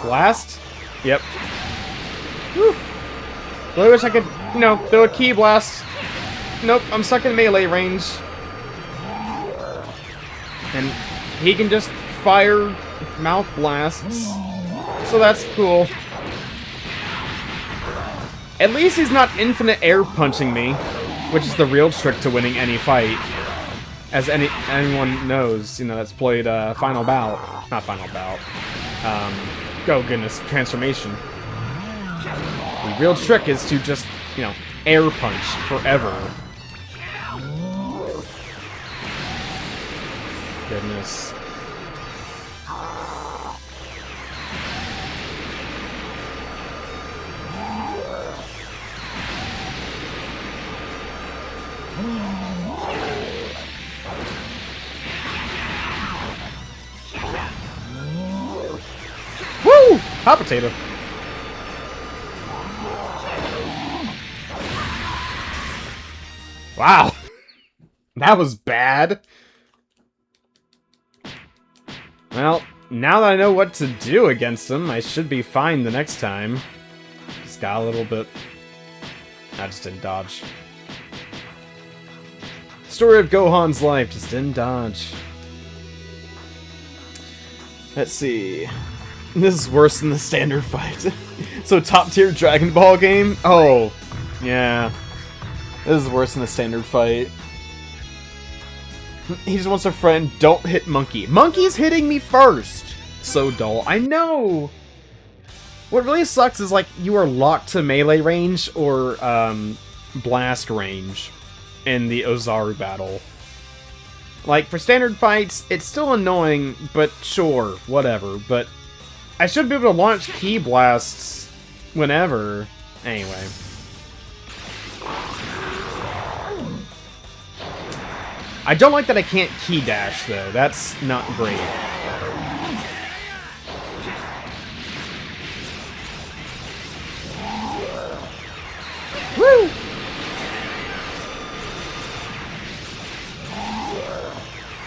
Blast? Yep. Whew. Really wish I could, you know, throw a Ki Blast. Nope, I'm stuck in melee range. And he can just fire mouth blasts. So that's cool. At least he's not infinite air punching me, which is the real trick to winning any fight. As anyone knows, you know, that's played Final Bout. Not Final Bout. Oh goodness, Transformation. The real trick is to just, you know, air punch forever. Goodness. Woo! Hot potato. Wow. That was bad. Well, now that I know what to do against him, I should be fine the next time. Just got a little bit... I just didn't dodge. Story of Gohan's life, just didn't dodge. Let's see. This is worse than the standard fight. So top tier Dragon Ball game? Oh, yeah. This is worse than the standard fight. He just wants a friend. Don't hit Monkey. Monkey's hitting me first. So dull. I know. What really sucks is like you are locked to melee range or blast range in the Ozaru battle. Like for standard fights, it's still annoying, but sure, whatever. But I should be able to launch Ki Blasts whenever. Anyway. I don't like that I can't Ki Dash, though. That's not great. Woo!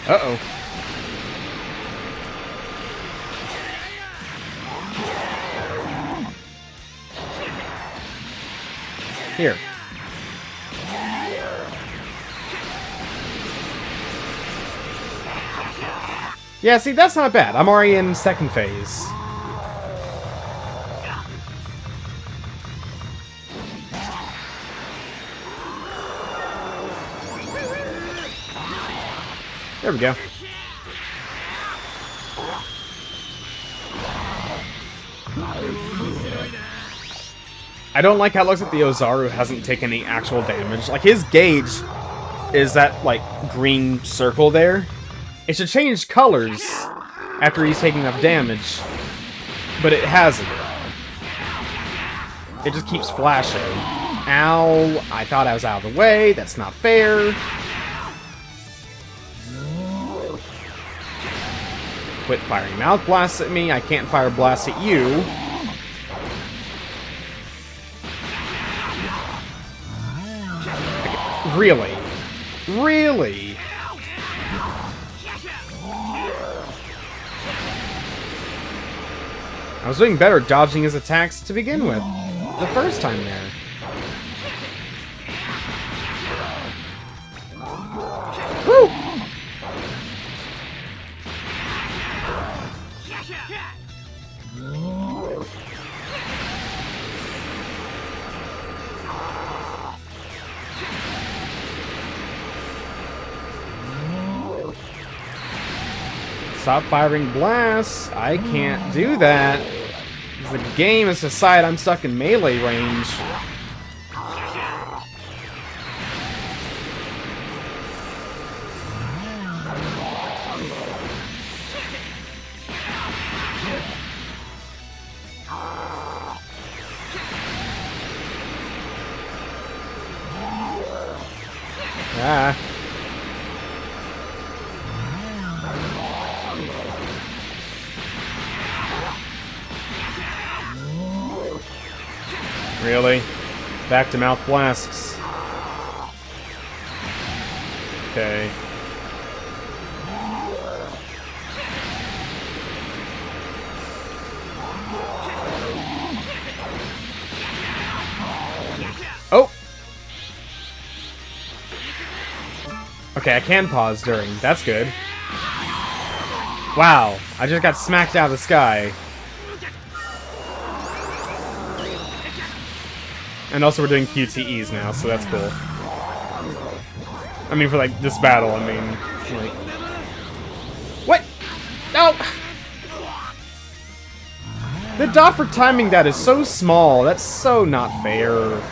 Uh-oh. Here. Yeah, see, that's not bad. I'm already in second phase. There we go. I don't like how it looks like the Ozaru hasn't taken any actual damage. Like, his gauge is that, like, green circle there. It should change colors after he's taking enough damage, but it hasn't. It just keeps flashing. Ow, I thought I was out of the way. That's not fair. Quit firing mouth blasts at me. I can't fire blasts at you. Really? Really? I was doing better dodging his attacks to begin with, the first time there. Woo! Stop firing blasts. I can't do that. The game has decided I'm stuck in melee range. Ah. Really? Back to mouth blasts. Okay. Okay, I can pause during. That's good. Wow, I just got smacked out of the sky. And also we're doing QTEs now, so that's cool. I mean, for, like, this battle, I mean, like... What? No! The dot for timing that is so small. That's so not fair.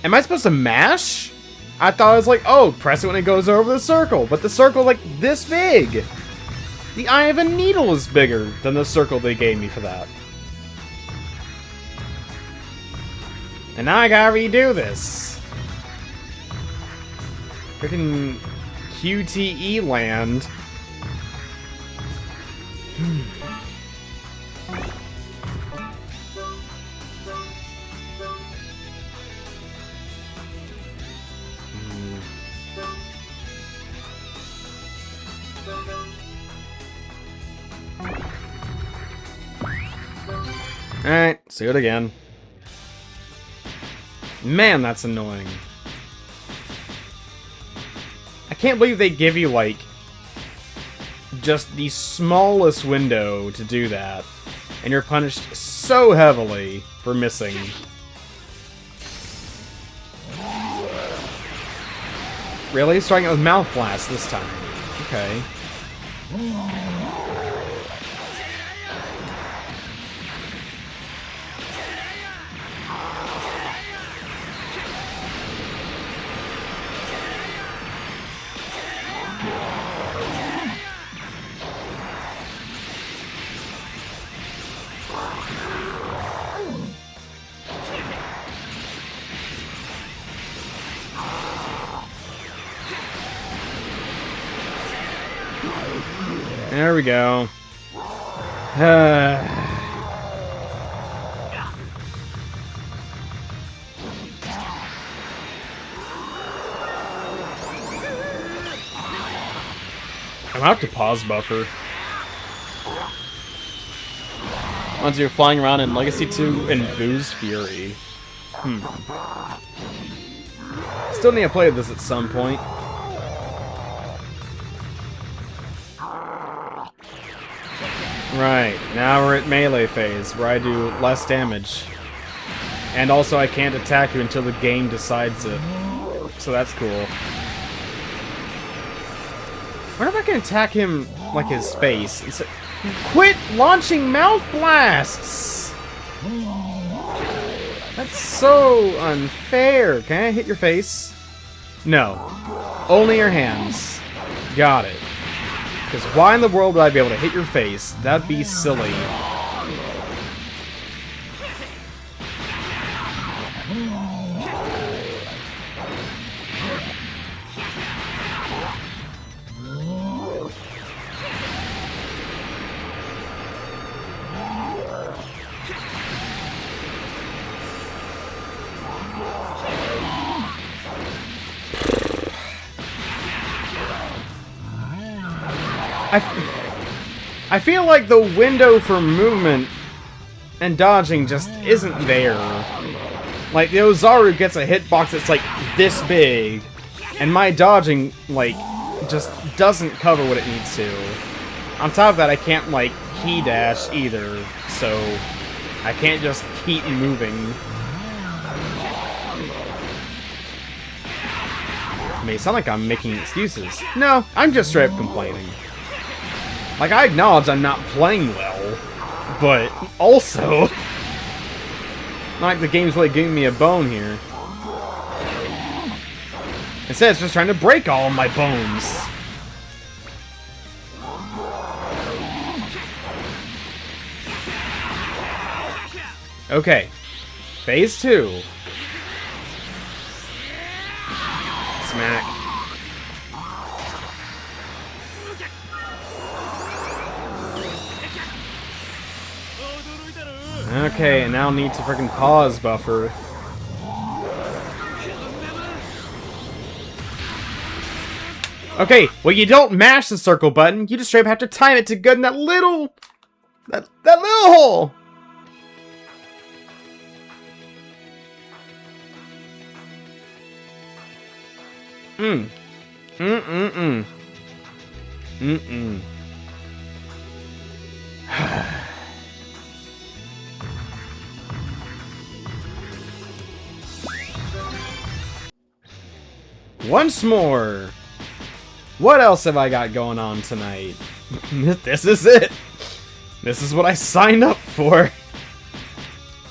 Am I supposed to mash? I thought it was like, oh, press it when it goes over the circle. But the circle like this big. The eye of a needle is bigger than the circle they gave me for that. And now I gotta redo this. Freaking QTE land. Alright, let's do it again. Man, that's annoying. I can't believe they give you, like, just the smallest window to do that. And you're punished so heavily for missing. Really? Starting out with Mouth Blast this time. Okay. There we go. I'm out to pause buffer. Once you're flying around in Legacy 2 and Boo's Fury. Still need to play this at some point. Right, now we're at melee phase, where I do less damage. And also I can't attack you until the game decides it. So that's cool. I wonder if I can attack him, like, his face. It's like, quit launching mouth blasts! That's so unfair. Can I hit your face? No. Only your hands. Got it. Because why in the world would I be able to hit your face? That'd be silly. I feel like the window for movement and dodging just isn't there. Like, the Ozaru gets a hitbox that's like this big, and my dodging, like, just doesn't cover what it needs to. On top of that, I can't, like, key dash either, so I can't just keep moving. It may sound like I'm making excuses. No, I'm just straight up complaining. Like, I acknowledge I'm not playing well, but also, not like the game's really giving me a bone here. Instead, it's just trying to break all of my bones. Okay, phase 2. Smack. Okay, and now need to freaking pause buffer. Okay, well you don't mash the circle button, you just straight up have to time it to good in that little... That little hole! Once more! What else have I got going on tonight? This is it! This is what I signed up for!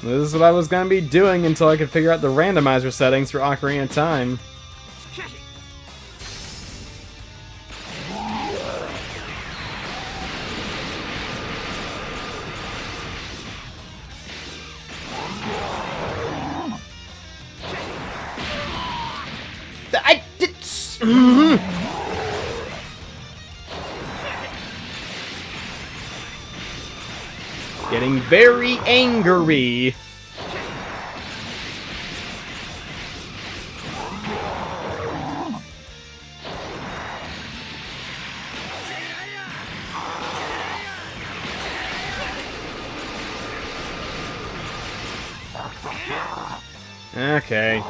This is what I was gonna be doing until I could figure out the randomizer settings for Ocarina of Time. I did... Getting very angry. Okay.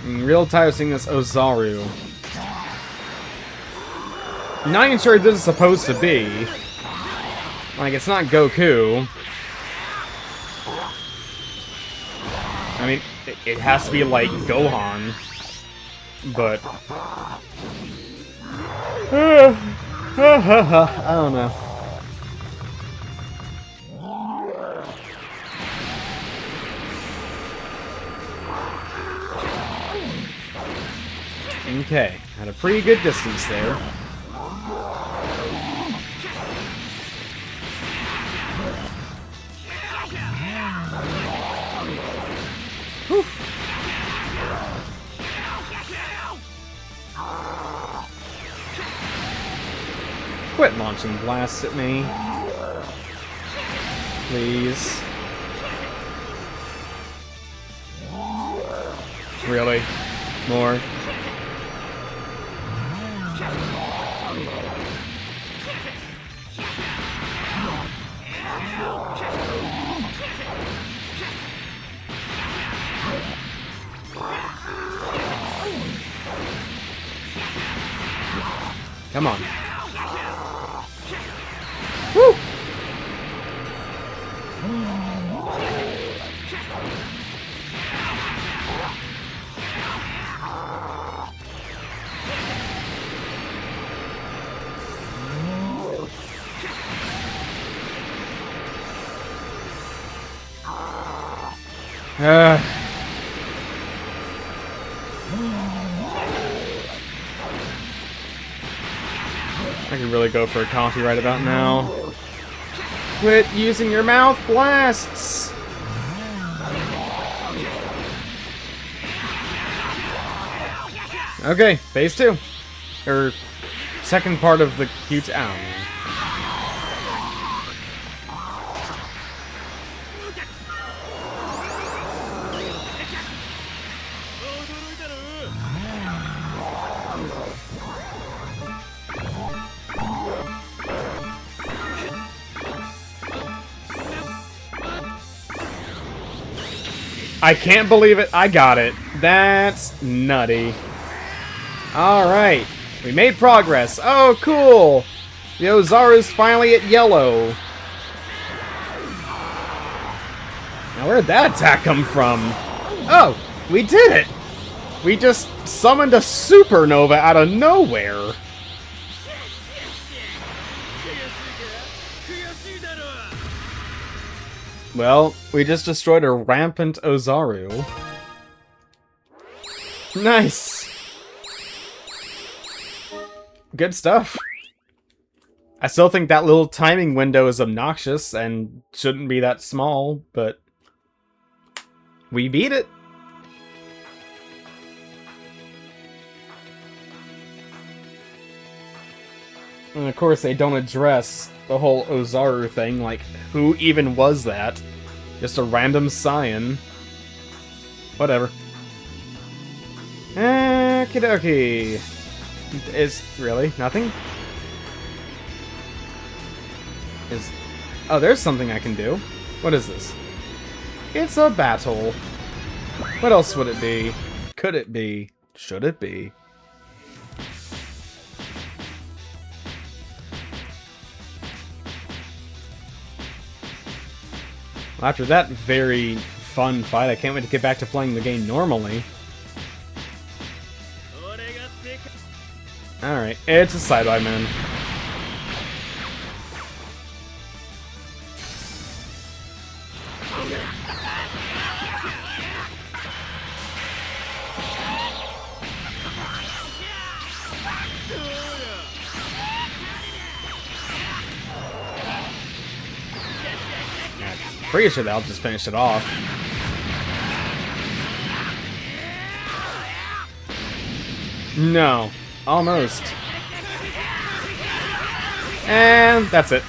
I'm real tired of seeing this Ozaru. Not even sure who this is supposed to be. Like, it's not Goku. I mean, it has to be like Gohan. But... I don't know. Okay, at a pretty good distance there. Whew. Quit launching blasts at me. Please. Really? More? Come on. Woo! I could really go for a coffee right about now. Quit using your mouth blasts! Okay, phase 2. Or, second part of the cute owl. I can't believe it. I got it. That's nutty. Alright. We made progress. Oh, cool. The Ozaru's finally at yellow. Now, where'd that attack come from? Oh, we did it. We just summoned a supernova out of nowhere. Well, we just destroyed a rampant Ozaru. Nice! Good stuff. I still think that little timing window is obnoxious and shouldn't be that small, but we beat it. And of course they don't address the whole Ozaru thing. Like, who even was that? Just a random scion. Whatever. Okie dokie. Is really nothing? Oh, there's something I can do. What is this? It's a battle. What else would it be? Could it be? Should it be? After that very fun fight, I can't wait to get back to playing the game normally. Alright, it's a side-by-man. Pretty sure that'll just finish it off. No. Almost. And that's it.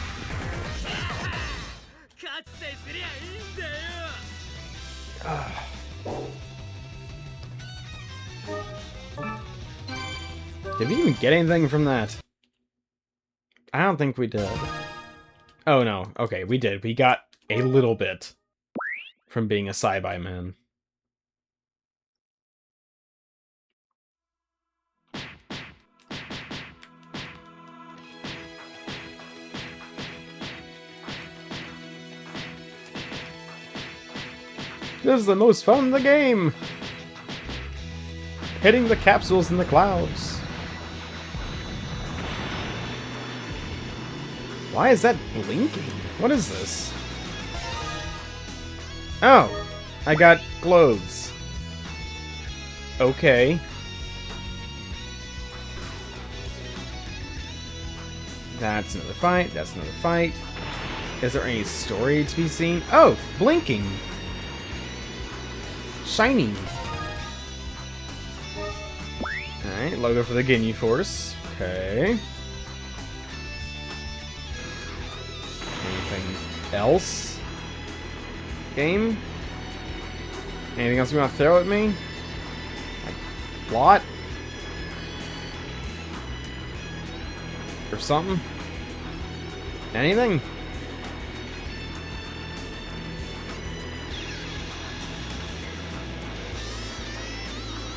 Did we even get anything from that? I don't think we did. Oh no, okay, we did. We got a little bit from being a sci-fi-man. This is the most fun in the game! Hitting the capsules in the clouds. Why is that blinking? What is this? Oh! I got clothes. Okay. That's another fight. That's another fight. Is there any story to be seen? Oh! Blinking! Shiny! Alright, logo for the Ginyu Force. Okay. Anything else? Game? Anything else you want to throw at me? Like, plot? Or something? Anything?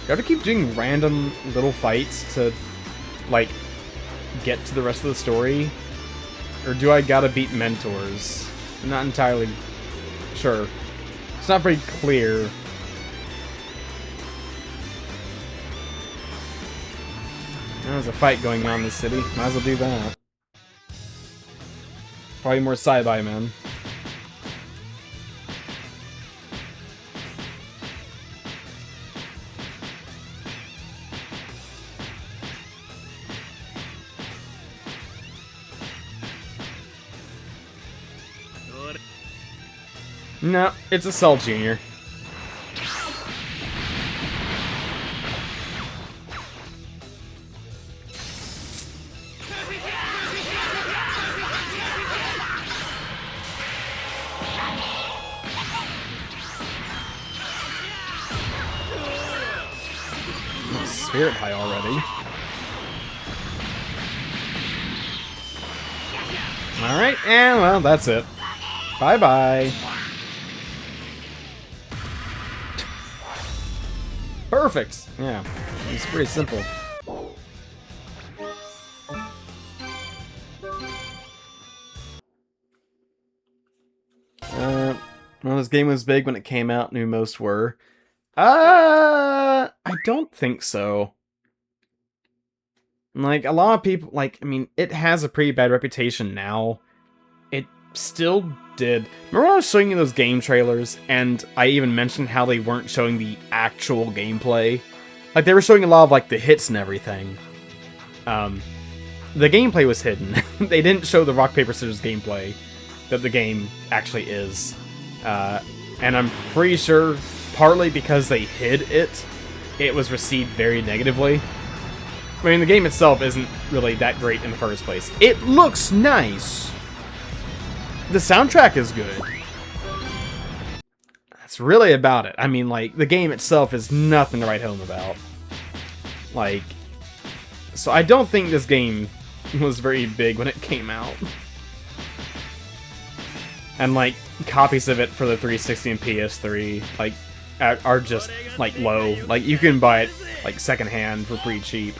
Do I have to keep doing random little fights to, like, get to the rest of the story? Or do I gotta beat mentors? I'm not entirely sure. It's not very clear. There's a fight going on in the city. Might as well do that. Probably more sci-fi, man. No, it's a Cell Jr. Spirit High already. Alright, and well, that's it. Bye-bye. Perfect! Yeah, it's pretty simple. Well, this game was big when it came out, knew most were. I don't think so. Like, a lot of people, like, I mean, it has a pretty bad reputation now. It still did. Remember when I was showing you those game trailers, and I even mentioned how they weren't showing the actual gameplay? Like, they were showing a lot of, like, the hits and everything. The gameplay was hidden. They didn't show the rock, paper, scissors gameplay that the game actually is. And I'm pretty sure, partly because they hid it, it was received very negatively. I mean, the game itself isn't really that great in the first place. It looks nice, The soundtrack is good. That's really about it. I mean, like, the game itself is nothing to write home about. Like, so I don't think this game was very big when it came out. And, like, copies of it for the 360 and PS3, like, are just, like, low. Like, you can buy it, like, secondhand for pretty cheap.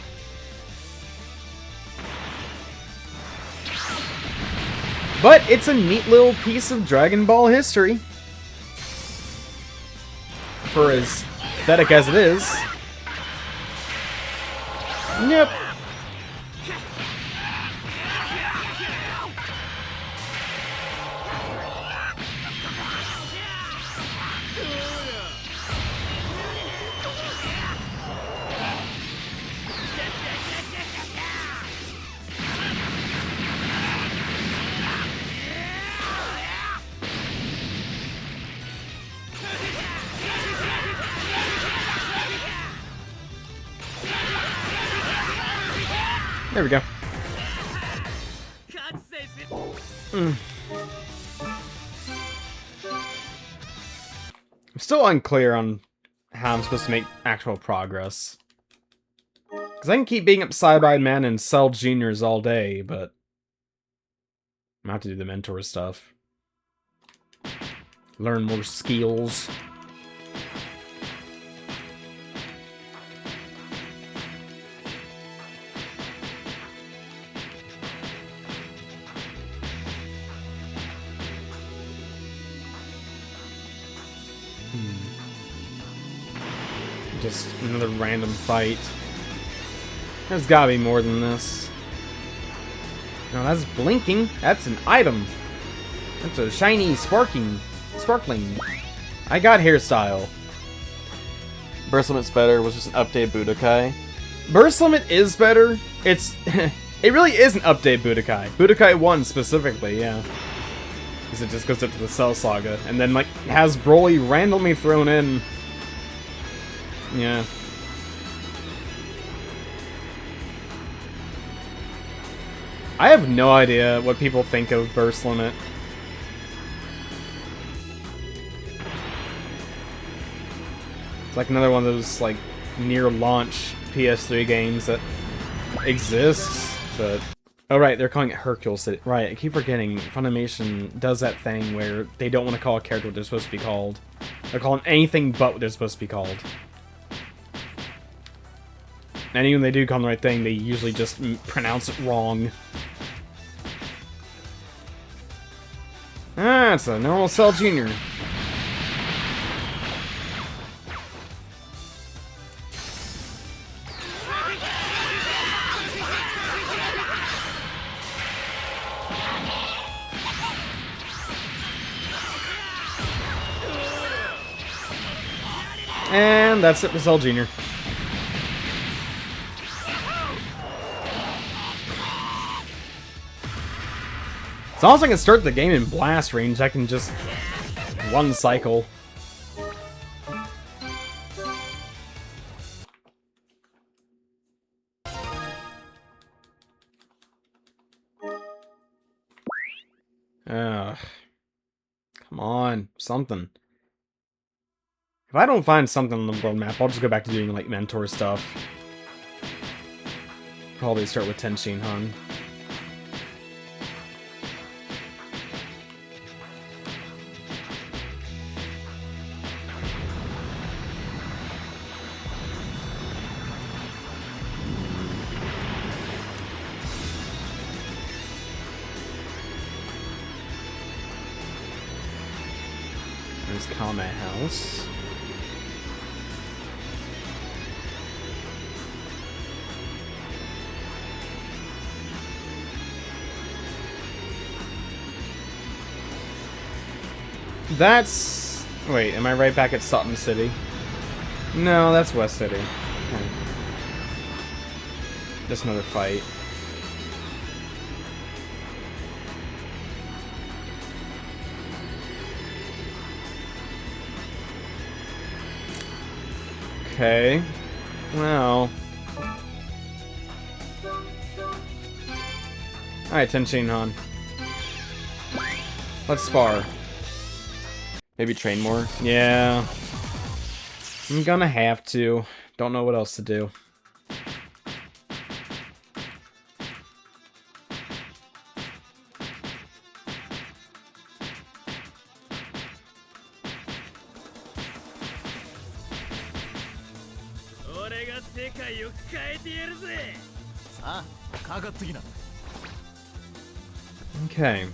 But it's a neat little piece of Dragon Ball history. For as pathetic as it is. Yep. There we go. I'm still unclear on how I'm supposed to make actual progress. Because I can keep being up Side-Eye Man and Cell Juniors all day, but I'm gonna have to do the mentor stuff. Learn more skills. Just another random fight. There's gotta be more than this. No, that's blinking. That's an item. That's a shiny, sparkling. I got hairstyle. Burst Limit's better. Was just an update Budokai. Burst Limit is better. It's it really is an update Budokai. Budokai 1 specifically, yeah. Because it just goes up to the Cell Saga, and then like has Broly randomly thrown in. Yeah. I have no idea what people think of Burst Limit. It's like another one of those, like, near-launch PS3 games that exists, but... Oh, right, they're calling it Hercule City. Right, I keep forgetting. Funimation does that thing where they don't want to call a character what they're supposed to be called. They're calling anything but what they're supposed to be called. And even when they do call them the right thing, they usually just pronounce it wrong. Ah, it's a normal Cell Jr. And that's it for Cell Jr. As long as I can start the game in blast range, I can just one cycle. Ugh. Come on, something. If I don't find something on the world map, I'll just go back to doing, like, mentor stuff. Probably start with Tenkaichi Han. There's Kame House. That's... Wait, am I right back at Sutton City? No, that's West City. Okay. Just another fight. Okay. Well. Alright, Tenkaichi Han. Let's spar. Maybe train more. Yeah. I'm gonna have to. Don't know what else to do. Okay.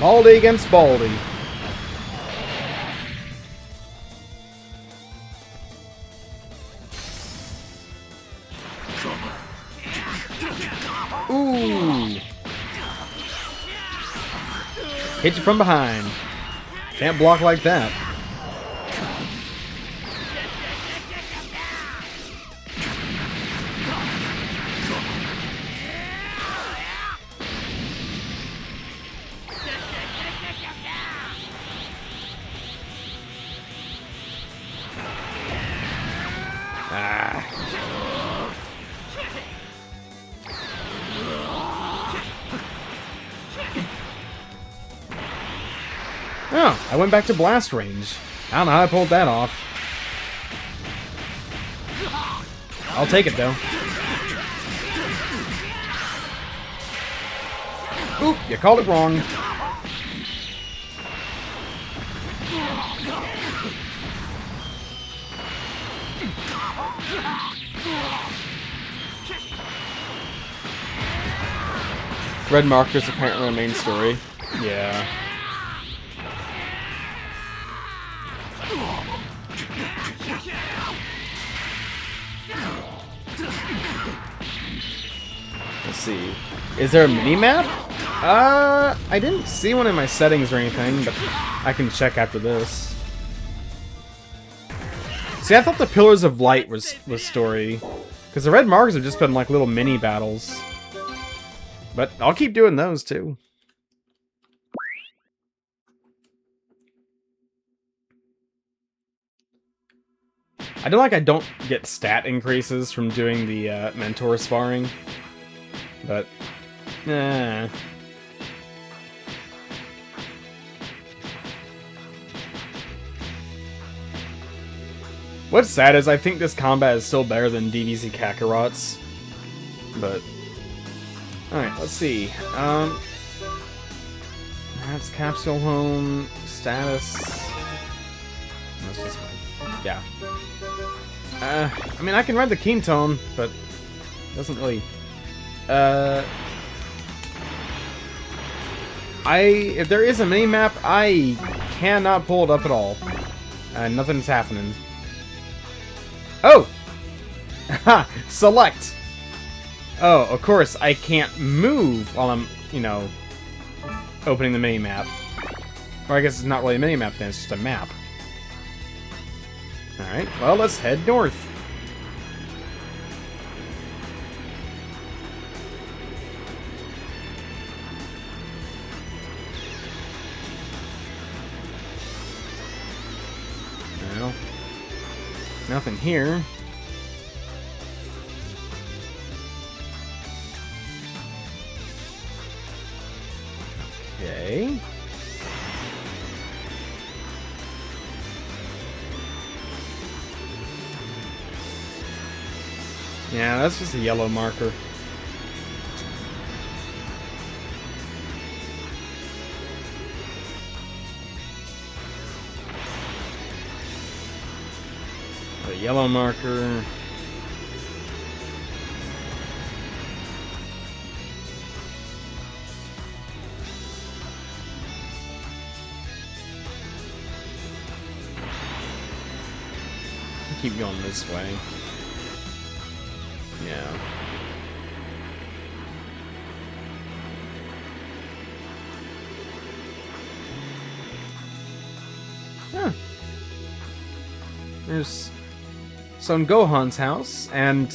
Baldy against Baldy. Ooh. Hit you from behind. Can't block like that. Oh, I went back to blast range. I don't know how I pulled that off. I'll take it, though. Oop, you called it wrong. Red markers apparently the main story. Yeah. Let's see. Is there a mini-map? I didn't see one in my settings or anything, but I can check after this. See, I thought the Pillars of Light was story. Because the red markers have just been like little mini battles. But I'll keep doing those too. I don't like I don't get stat increases from doing the mentor sparring. But, What's sad is I think this combat is still better than DBZ Kakarot's. But, alright, let's see. That's Capsule Home, status. That's just fine. Yeah. I mean, I can ride the Keen-Tone, but it doesn't really... if there is a mini-map, I cannot pull it up at all. Nothing's happening. Oh! Ha! Select! Oh, of course, I can't move while I'm, you know, opening the mini-map. Or I guess it's not really a mini-map then, it's just a map. Alright, well, let's head north. Well, nothing here. Okay. Yeah, that's just a yellow marker. A yellow marker. Keep going this way. Yeah. Huh. There's Son Gohan's house and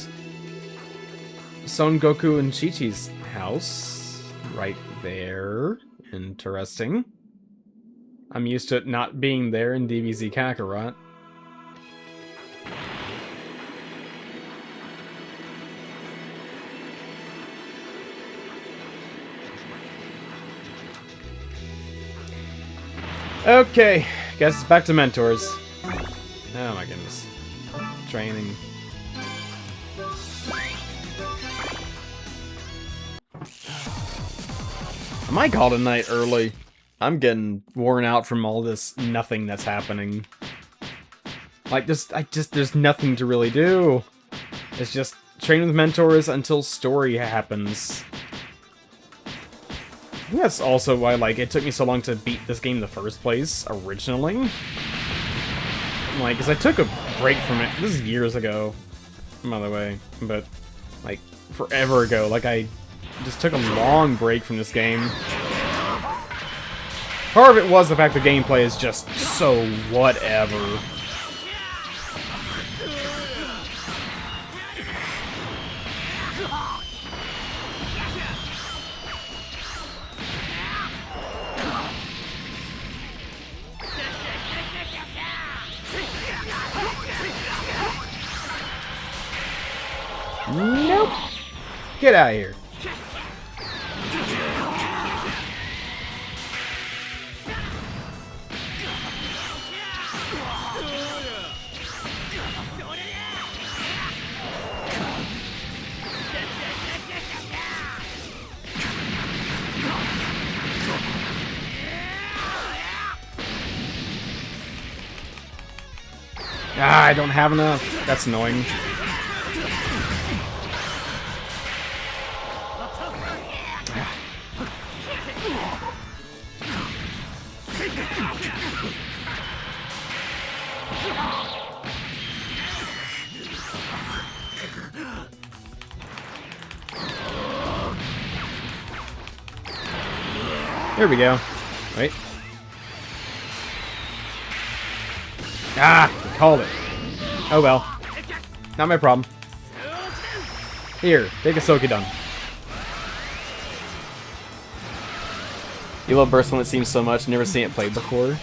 Son Goku and Chi-Chi's house right there. Interesting. I'm used to it not being there in DBZ Kakarot. Okay, guess it's back to mentors. Oh my goodness. Training. I might call it a night early. I'm getting worn out from all this nothing that's happening. Like, there's nothing to really do. It's just train with mentors until story happens. I think that's also why, like, it took me so long to beat this game in the first place, originally. Like, because I took a break from it. This is years ago, by the way. But, like, forever ago. Like, I just took a long break from this game. Part of it was the fact the gameplay is just so whatever. Nope. Get out of here. Ah, I don't have enough. That's annoying. There we go. Wait. Ah! Called it. Oh well. Not my problem. Here, take a Sokidon. You love Burst when it seems so much, never seen it played before.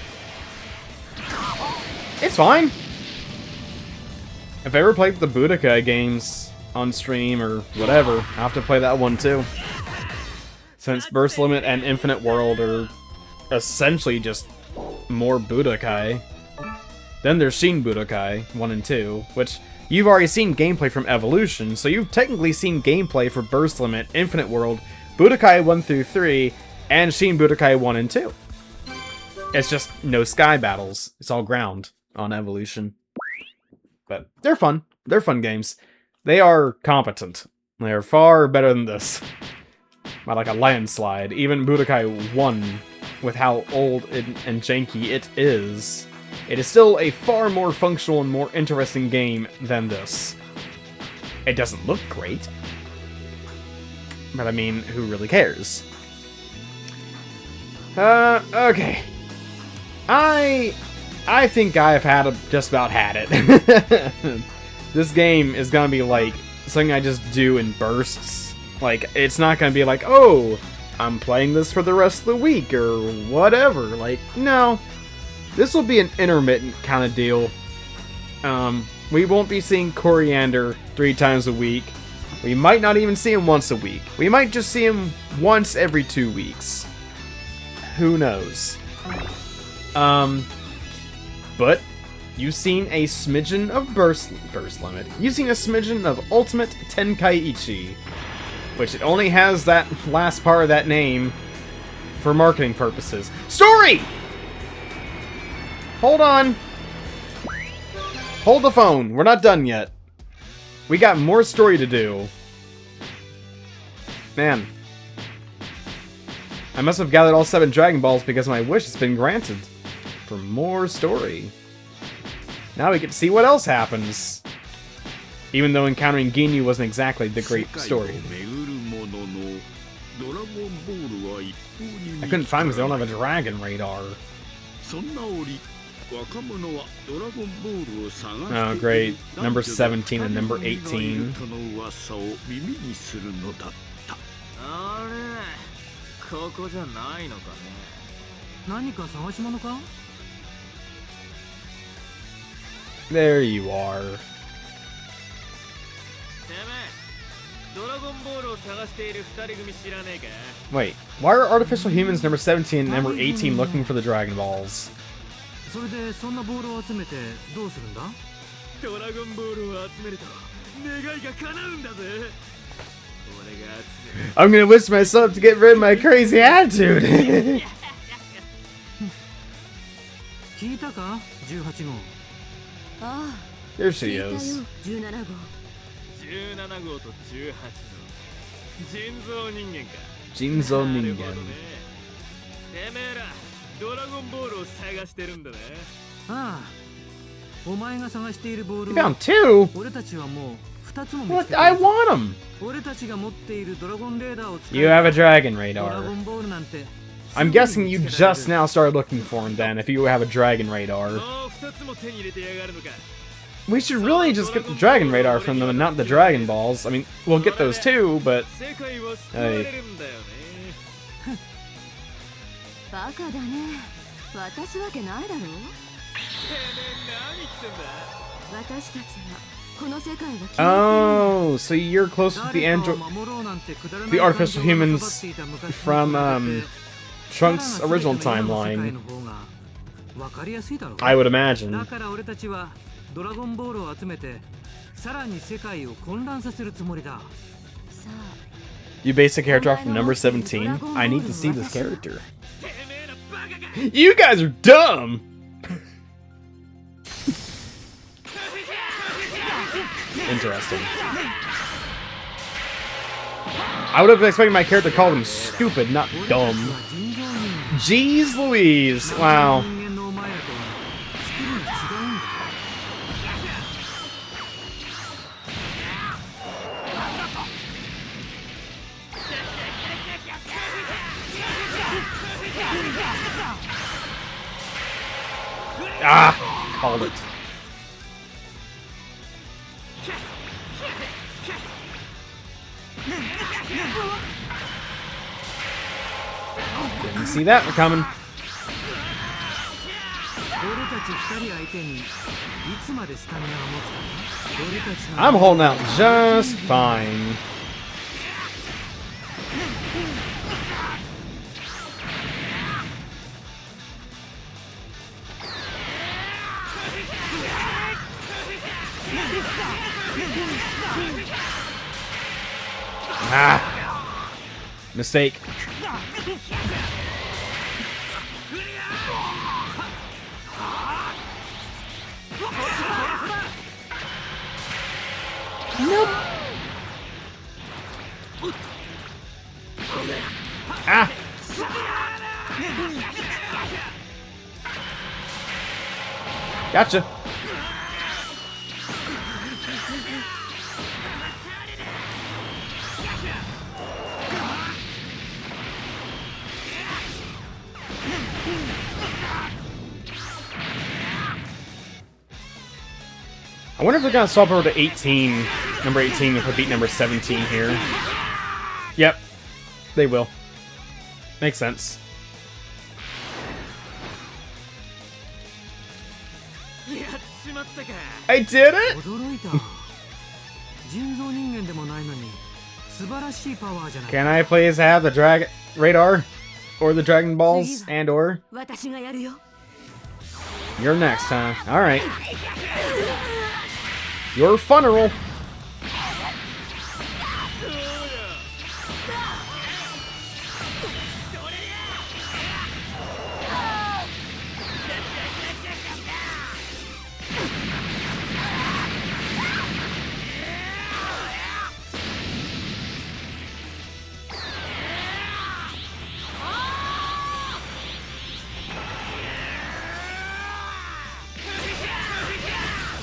It's fine! If I ever played the Budokai games on stream or whatever, I'll have to play that one too. Since Burst Limit and Infinite World are essentially just more Budokai. Then there's Shin Budokai 1 and 2, which you've already seen gameplay from Evolution, so you've technically seen gameplay for Burst Limit, Infinite World, Budokai 1 through 3, and Shin Budokai 1 and 2. It's just no sky battles. It's all ground on Evolution. But they're fun. They're fun games. They are competent. They are far better than this. By like a landslide. Even Budokai 1, with how old and janky it is still a far more functional and more interesting game than this. It doesn't look great. But I mean, who really cares? Okay. I think I've just about had it. This game is gonna be like something I just do in bursts. Like, it's not gonna be like, oh, I'm playing this for the rest of the week or whatever. Like, no. This will be an intermittent kind of deal. We won't be seeing Coriander 3 times a week. We might not even see him once a week. We might just see him once every 2 weeks. Who knows? But you've seen a smidgen of Burst Limit. You've seen a smidgen of Ultimate Tenkaichi, which it only has that last part of that name for marketing purposes. Story! Hold on. Hold the phone. We're not done yet. We got more story to do. Man. I must have gathered all 7 Dragon Balls because my wish has been granted. For more story. Now we get to see what else happens. Even though encountering Ginyu wasn't exactly the great story. I couldn't find because they don't have a dragon radar. Oh, great. Number 17 and number 18. There you are. Wait, why are artificial humans number 17 and number 18 looking for the Dragon Balls? I'm gonna wish myself to get rid of my crazy attitude. There she is. Jinzo Ningen. You found two? What? I want them! You have a dragon radar. I'm guessing you just now started looking for him then, if you have a dragon radar. We should really just get the dragon radar from them and not the Dragon Balls. I mean, we'll get those too, but... Hey. Oh, so you're closer to the artificial humans from Trunks' original timeline. I would imagine. You base a character off from number 17? I need to see this character. You guys are dumb! Interesting. I would have expected my character to call them stupid, not dumb. Jeez Louise! Wow. Ah! Called it. Didn't see that one coming. I'm holding out just fine. Ah! Mistake. Nope. Ah! Gotcha. I wonder if they're gonna swap over to 18, number 18, if I beat number 17 here. Yep, they will. Makes sense. I did it! Can I please have the Dragon Radar? Or the Dragon Balls? And or? You're next, huh? Alright. Your funeral.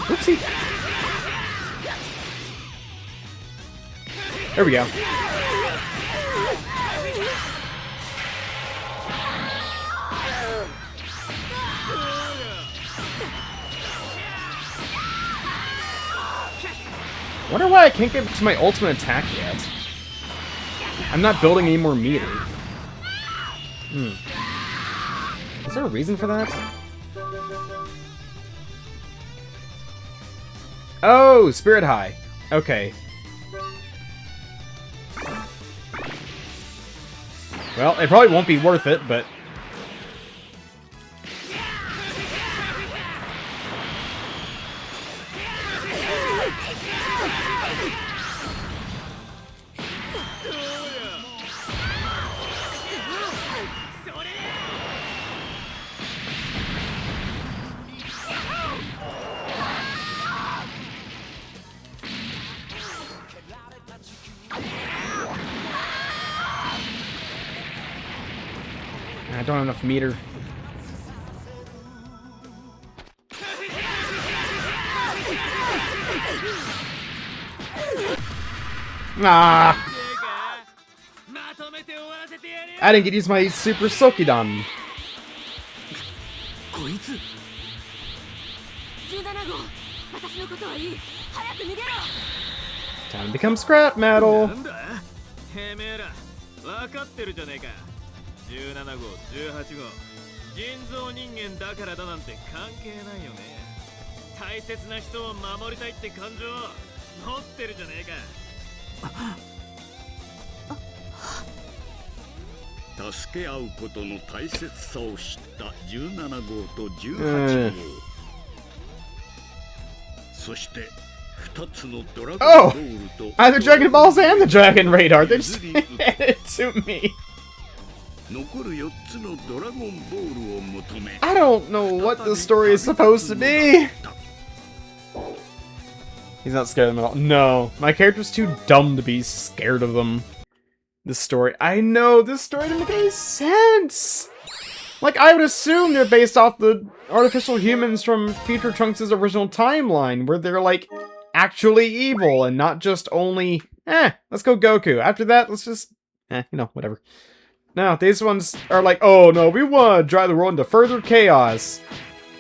Oopsie. There we go. I wonder why I can't get to my ultimate attack yet. I'm not building any more meter. Is there a reason for that? Oh, Spirit High. Okay. Well, it probably won't be worth it, but... I don't have enough meter. Ah! I didn't get to use my Super Sokidan. Time to become scrap metal. 17号、18号、人造人間だからだなんて関係ないよね。大切な人を守りたいって感情持ってるじゃねえか。助け合うことの大切さを知った17号と18号。そして2つのドラゴンボールと。Either Dragon Balls and the Dragon Radar. They just handed it to me. I don't know what this story is supposed to be. He's not scared of them at all. No, my character's too dumb to be scared of them. This story, I know, this story doesn't make any sense. Like, I would assume they're based off the artificial humans from Future Trunks' original timeline, where they're, like, actually evil, and not just only, let's go Goku. After that, let's just, you know, whatever. No, these ones are like, oh no, we want to drive the world into further chaos.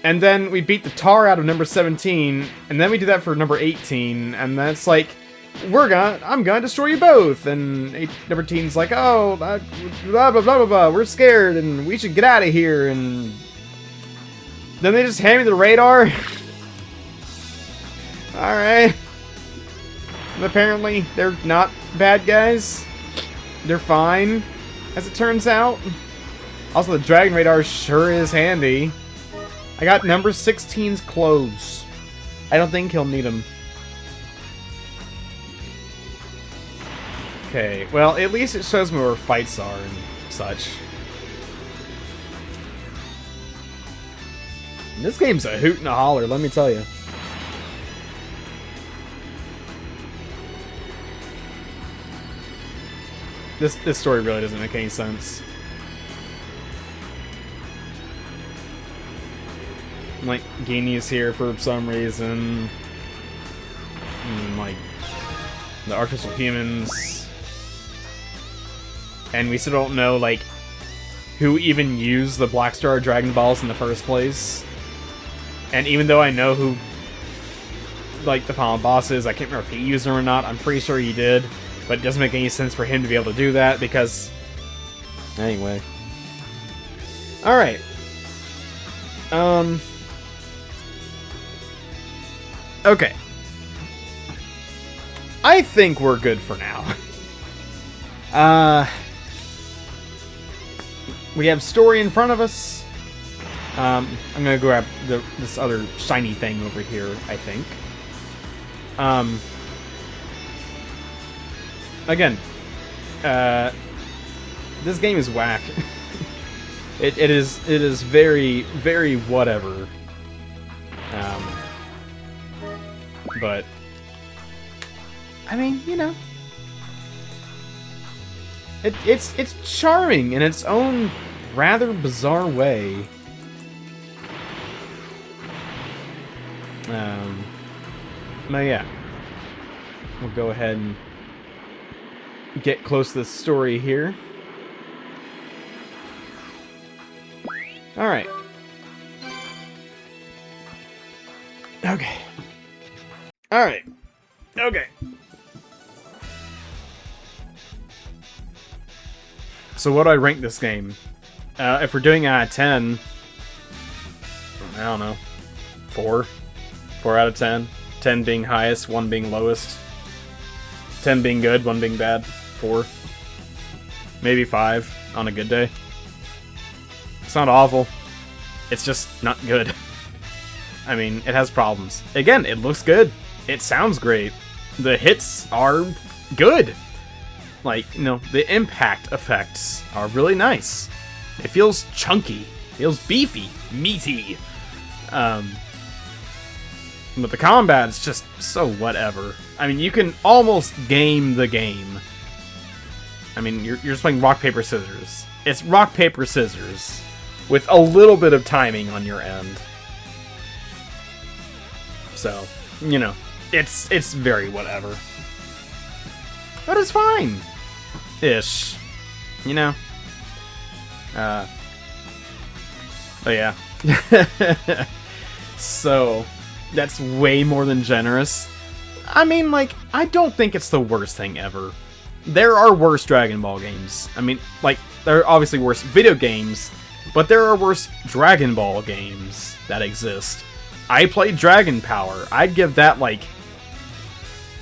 And then we beat the tar out of number 17, and then we do that for number 18, and that's like, I'm gonna destroy you both. And number 18's like, oh, blah, blah, blah, blah, blah, we're scared, and we should get out of here, and then they just hand me the radar. Alright. And apparently, they're not bad guys. They're fine. As it turns out. Also, the Dragon Radar sure is handy. I got number 16's clothes. I don't think he'll need them. Okay, well, at least it shows me where fights are and such. And this game's a hoot and a holler, let me tell you. This story really doesn't make any sense. Like, Guinea's here for some reason. And, like, the artificial humans. And we still don't know, like, who even used the Black Star Dragon Balls in the first place. And even though I know who, like, the final boss is, I can't remember if he used them or not. I'm pretty sure he did. But it doesn't make any sense for him to be able to do that, because... Anyway. Alright. Okay. I think we're good for now. We have story in front of us. I'm gonna grab this other shiny thing over here, I think. Again, this game is whack. it is very, very whatever. But I mean, you know, it's charming in its own rather bizarre way. But yeah, we'll go ahead and get close to the story here. Alright. Okay. Alright. Okay. So what do I rank this game? If we're doing it out of 10, I don't know, 4? 4 out of 10? 10 being highest, 1 being lowest. 10 being good, 1 being bad. 4. Maybe 5. on a good day. It's not awful. It's just not good. I mean, it has problems. Again, it looks good. It sounds great. The hits are good. Like, you know, the impact effects are really nice. It feels chunky. Feels beefy. Meaty. But the combat's just so whatever. I mean, you can almost game the game. I mean, you're just playing rock, paper, scissors. It's rock, paper, scissors with a little bit of timing on your end. So, you know, it's very whatever. But it's fine. Ish. You know? Oh yeah. So, that's way more than generous. I mean, like, I don't think it's the worst thing ever. There are worse Dragon Ball games. I mean, like, there are obviously worse video games, but there are worse Dragon Ball games that exist. I played Dragon Power. I'd give that, like,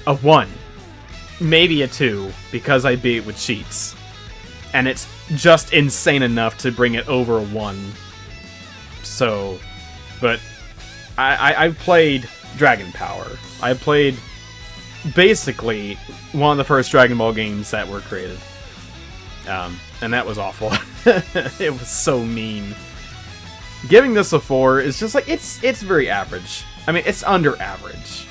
a 1. Maybe a 2, because I beat it with cheats. And it's just insane enough to bring it over a 1. So, but I've played Dragon Power. I played basically one of the first Dragon Ball games that were created. And that was awful. It was so mean. Giving this a 4 is just like, it's very average. I mean, it's under average.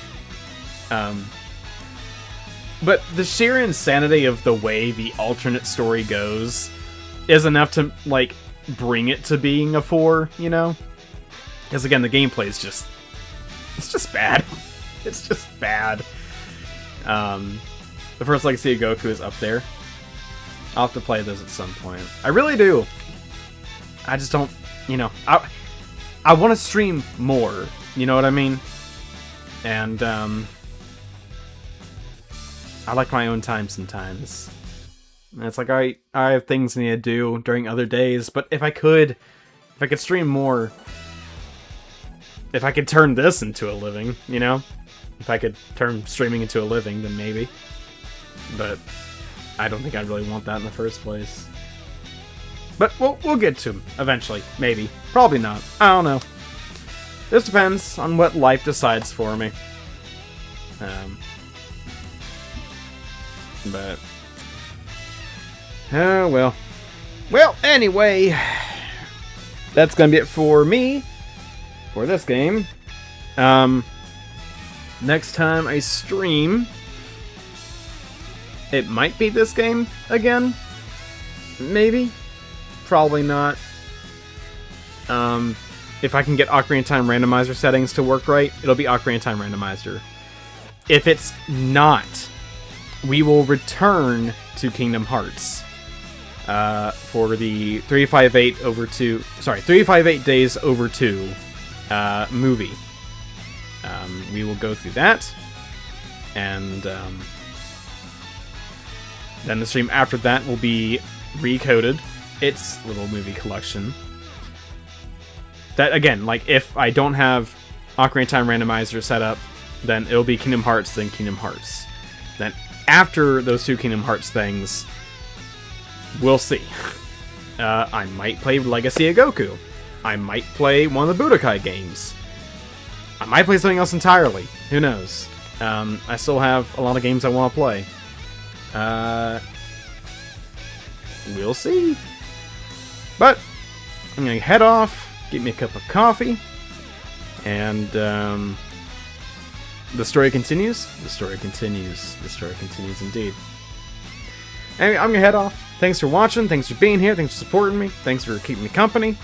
But the sheer insanity of the way the alternate story goes is enough to, like, bring it to being a 4, you know? Because, again, the gameplay is just... it's just bad. It's just bad. The first Legacy of Goku is up there. I'll have to play this at some point. I really do. I just don't, you know... I want to stream more, you know what I mean? And, I like my own time sometimes. And it's like, I have things I need to do during other days, but if I could stream more, if I could turn this into a living, you know? If I could turn streaming into a living, then maybe. But I don't think I really want that in the first place. But we'll get to them eventually, maybe. Probably not. I don't know. This depends on what life decides for me. But oh well. Well, anyway, that's gonna be it for me for this game. Next time I stream, it might be this game again. Maybe. Probably not. If I can get Ocarina of Time randomizer settings to work right, it'll be Ocarina of Time randomizer. If it's not, we will return to Kingdom Hearts for the 358 Days Over 2 movie. We will go through that, and then the stream after that will be Recoded, its little movie collection. That, again, like, if I don't have Ocarina of Time randomizer set up, then it'll be Kingdom Hearts, then Kingdom Hearts. Then after those two Kingdom Hearts things, we'll see. I might play Legacy of Goku. I might play one of the Budokai games. I might play something else entirely. Who knows? I still have a lot of games I want to play. We'll see. But I'm going to head off, get me a cup of coffee, and the story continues. The story continues. The story continues indeed. Anyway, I'm going to head off. Thanks for watching. Thanks for being here. Thanks for supporting me. Thanks for keeping me company.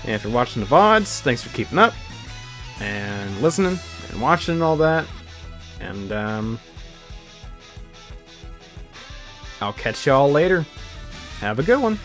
And if you're watching the VODs, thanks for keeping up and listening and watching and all that. And I'll catch y'all later. Have a good one.